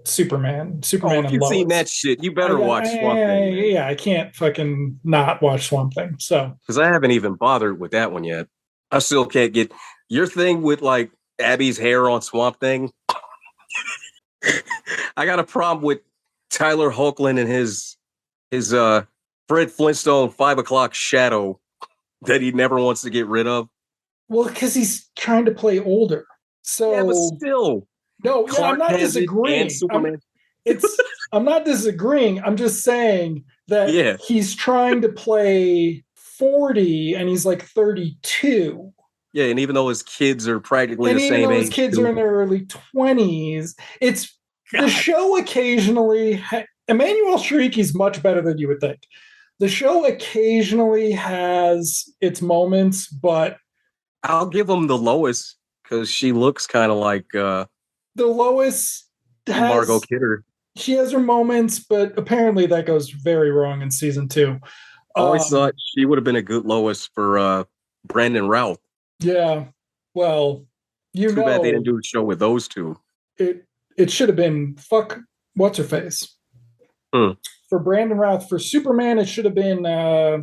Superman. If you've seen that shit, you better watch Swamp Thing. Yeah, I can't fucking not watch Swamp Thing. So because I haven't even bothered with that one yet. I still can't get your thing with like Abby's hair on Swamp Thing. I got a problem with Tyler Hoechlin and his Fred Flintstone 5 o'clock shadow that he never wants to get rid of. Well, because he's trying to play older. So yeah, but still. No, Clark I'm not disagreeing. I'm not disagreeing. I'm just saying that he's trying to play 40 and he's like 32. Yeah, and even though his kids are practically the same age. His kids are in their early 20s, the show occasionally Emmanuel Shriki's much better than you would think. The show occasionally has its moments, but I'll give him the Lois because she looks kind of like the Lois Margot Kidder. She has her moments, but apparently that goes very wrong in season 2. I always thought she would have been a good Lois for Brandon Routh. Yeah, well, too bad they didn't do a show with those two. It should have been what's her face for Brandon Routh. For Superman, it should have been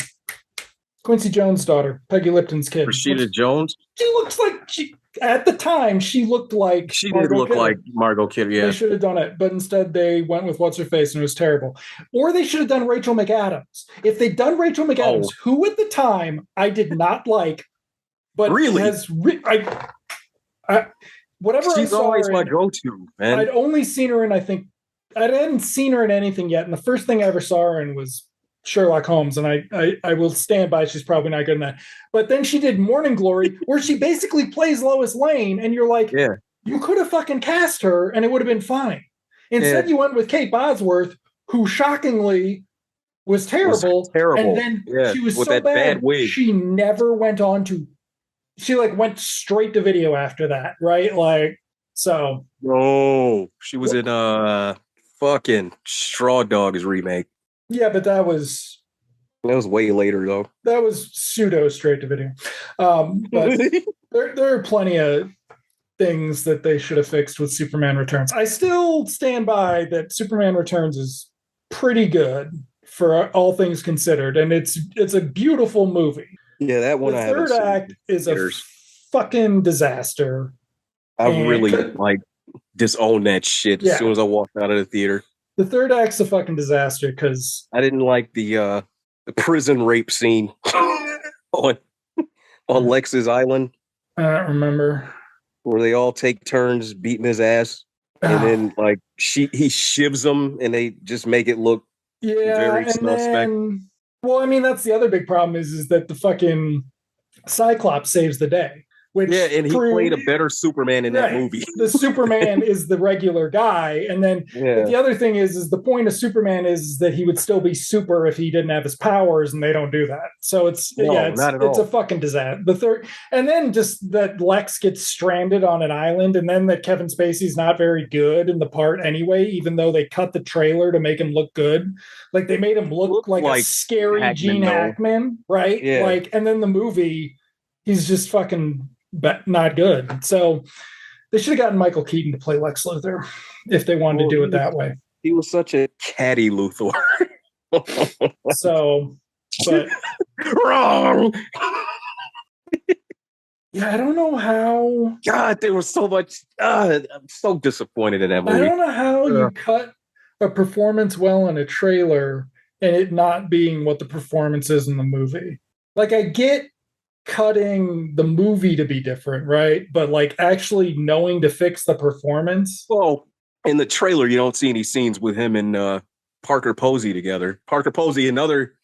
Quincy Jones' daughter, Peggy Lipton's kid. Rashida Jones. She looks like at the time she looked like like Margot Kidder. Yeah, they should have done it, but instead they went with what's her face, and it was terrible. Or they should have done Rachel McAdams. If they'd done Rachel McAdams, who at the time I did not like, but really whatever she's I saw always her my go-to, man. I'd only seen her in, I think I hadn't seen her in anything yet, and the first thing I ever saw her in was Sherlock Holmes, and I will stand by she's probably not good in that. But then she did Morning Glory, where she basically plays Lois Lane, and you're like, you could have fucking cast her, and it would have been fine. Instead, you went with Kate Bosworth, who shockingly was was terrible. terrible. And then Yeah, she was with so that bad bad, wig. she never went on to, she like went straight to video after that, right? Like, so. Oh, she was in fucking Straw Dogs remake. Yeah, but that was way later though. pseudo straight to video. But there are plenty of things that they should have fixed with Superman Returns. I still stand by that Superman Returns is pretty good for all things considered, and it's a beautiful movie. Yeah, that one The I haven't third seen. act is a Years. fucking disaster. I really And- like disown that shit as Yeah. soon as I walked out of the theater. The third act's a fucking disaster because I didn't like the prison rape scene on Lex's Island I don't remember. where they all take turns beating his ass, and then like he shivs them, and they just make it look very and suspect. then, well, I mean, that's the other big problem is that the fucking Cyclops saves the day. Which Yeah, and he played a better Superman in that movie. The Superman is the regular guy, and then but the other thing is the point of Superman is that he would still be super if he didn't have his powers, and they don't do that. So it's a fucking disaster. The third, and then just that Lex gets stranded on an island, and then that Kevin Spacey's not very good in the part anyway, even though they cut the trailer to make him look good. Like they made him look like a scary Hackman, Gene Hackman, right? Yeah. Like, and then the movie, he's just fucking not good. So they should have gotten Michael Keaton to play Lex Luthor if they wanted to do it that way. He was such a catty Luthor. So, but wrong. Yeah, I don't know how. God, there was so much. I'm so disappointed in that movie. I don't know how you cut a performance well in a trailer and it not being what the performance is in the movie. Like, I get cutting the movie to be different, right? But like actually knowing to fix the performance. Well, in the trailer, you don't see any scenes with him and Parker Posey together. Parker Posey, another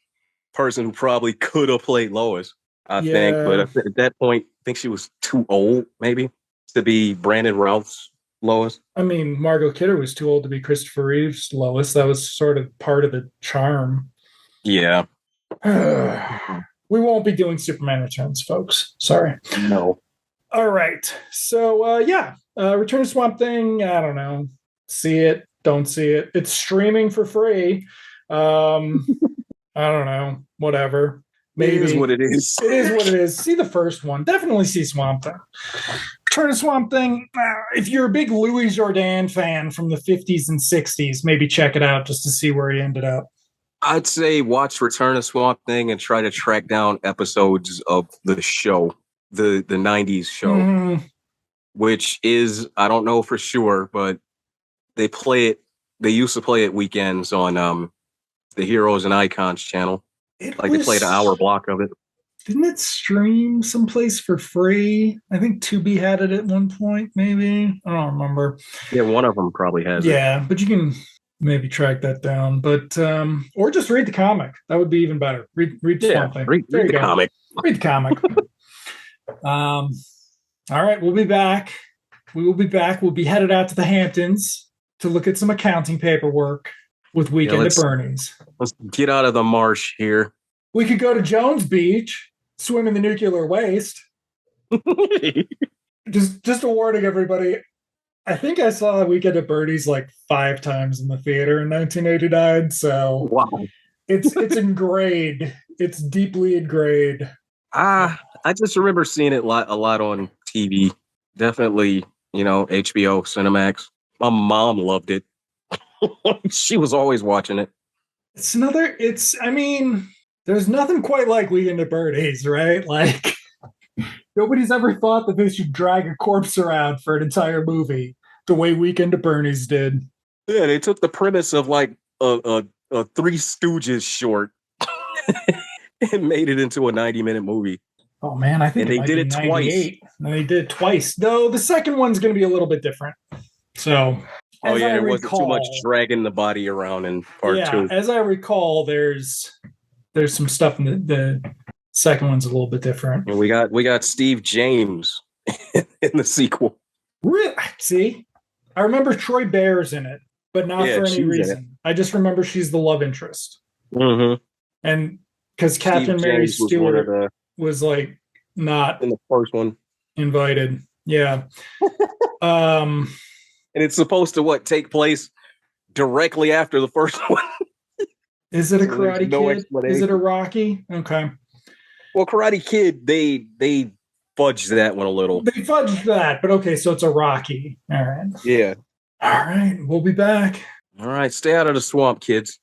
person who probably could have played Lois, I think. But at that point, I think she was too old, maybe, to be Brandon Routh's Lois. I mean, Margot Kidder was too old to be Christopher Reeve's Lois. That was sort of part of the charm. Yeah. We won't be doing Superman Returns, folks. Sorry. No. All right. So, Return of Swamp Thing, I don't know. See it, don't see it. It's streaming for free. I don't know. Whatever. Maybe. It is what it is. It is what it is. See the first one. Definitely see Swamp Thing. Return of Swamp Thing, if you're a big Louis Jourdan fan from the 50s and 60s, maybe check it out just to see where he ended up. I'd say watch Return of Swamp Thing and try to track down episodes of the show, the 90s show, which is, I don't know for sure, but they used to play it weekends on the Heroes and Icons channel. They played an hour block of it. Didn't it stream someplace for free? I think Tubi had it at one point, maybe. I don't remember. Yeah, one of them probably has it. Yeah, but you can maybe track that down, but or just read the comic. That would be even better. Read Swamp Thing. Read the comic. Read the comic. All right, we'll be back. We will be back. We'll be headed out to the Hamptons to look at some accounting paperwork with Weekend at Bernie's. Let's get out of the marsh here. We could go to Jones Beach, swim in the nuclear waste. Just a warning, everybody. I think I saw Weekend at Bernie's like 5 times in the theater in 1989. So wow, it's ingrained. It's deeply ingrained. I just remember seeing it a lot on TV. Definitely, HBO, Cinemax. My mom loved it. She was always watching it. I mean, there's nothing quite like Weekend at Bernie's, right? Like, nobody's ever thought that they should drag a corpse around for an entire movie the way Weekend at Bernie's did. Yeah, they took the premise of like a Three Stooges short and made it into a 90-minute movie. Oh man, I think they did it twice. And they did it twice. Though the second one's going to be a little bit different. So, there wasn't too much dragging the body around in part 2. As I recall, there's some stuff in the second one's a little bit different. And we got Steve James in the sequel. Really? See, I remember Troy Baer's in it, but not for any reason. I just remember she's the love interest. Mm-hmm. And because Catherine Mary James was one of Stewart was like not in the first one. invited. Yeah. And it's supposed to take place directly after the first one. Is it a So there's Karate no Kid? Is explanation. it a Rocky? Okay. Well, Karate Kid, they fudged that one a little. They fudged that, but okay, so it's a Rocky. All right. Yeah. All right. We'll be back. All right, stay out of the swamp, kids.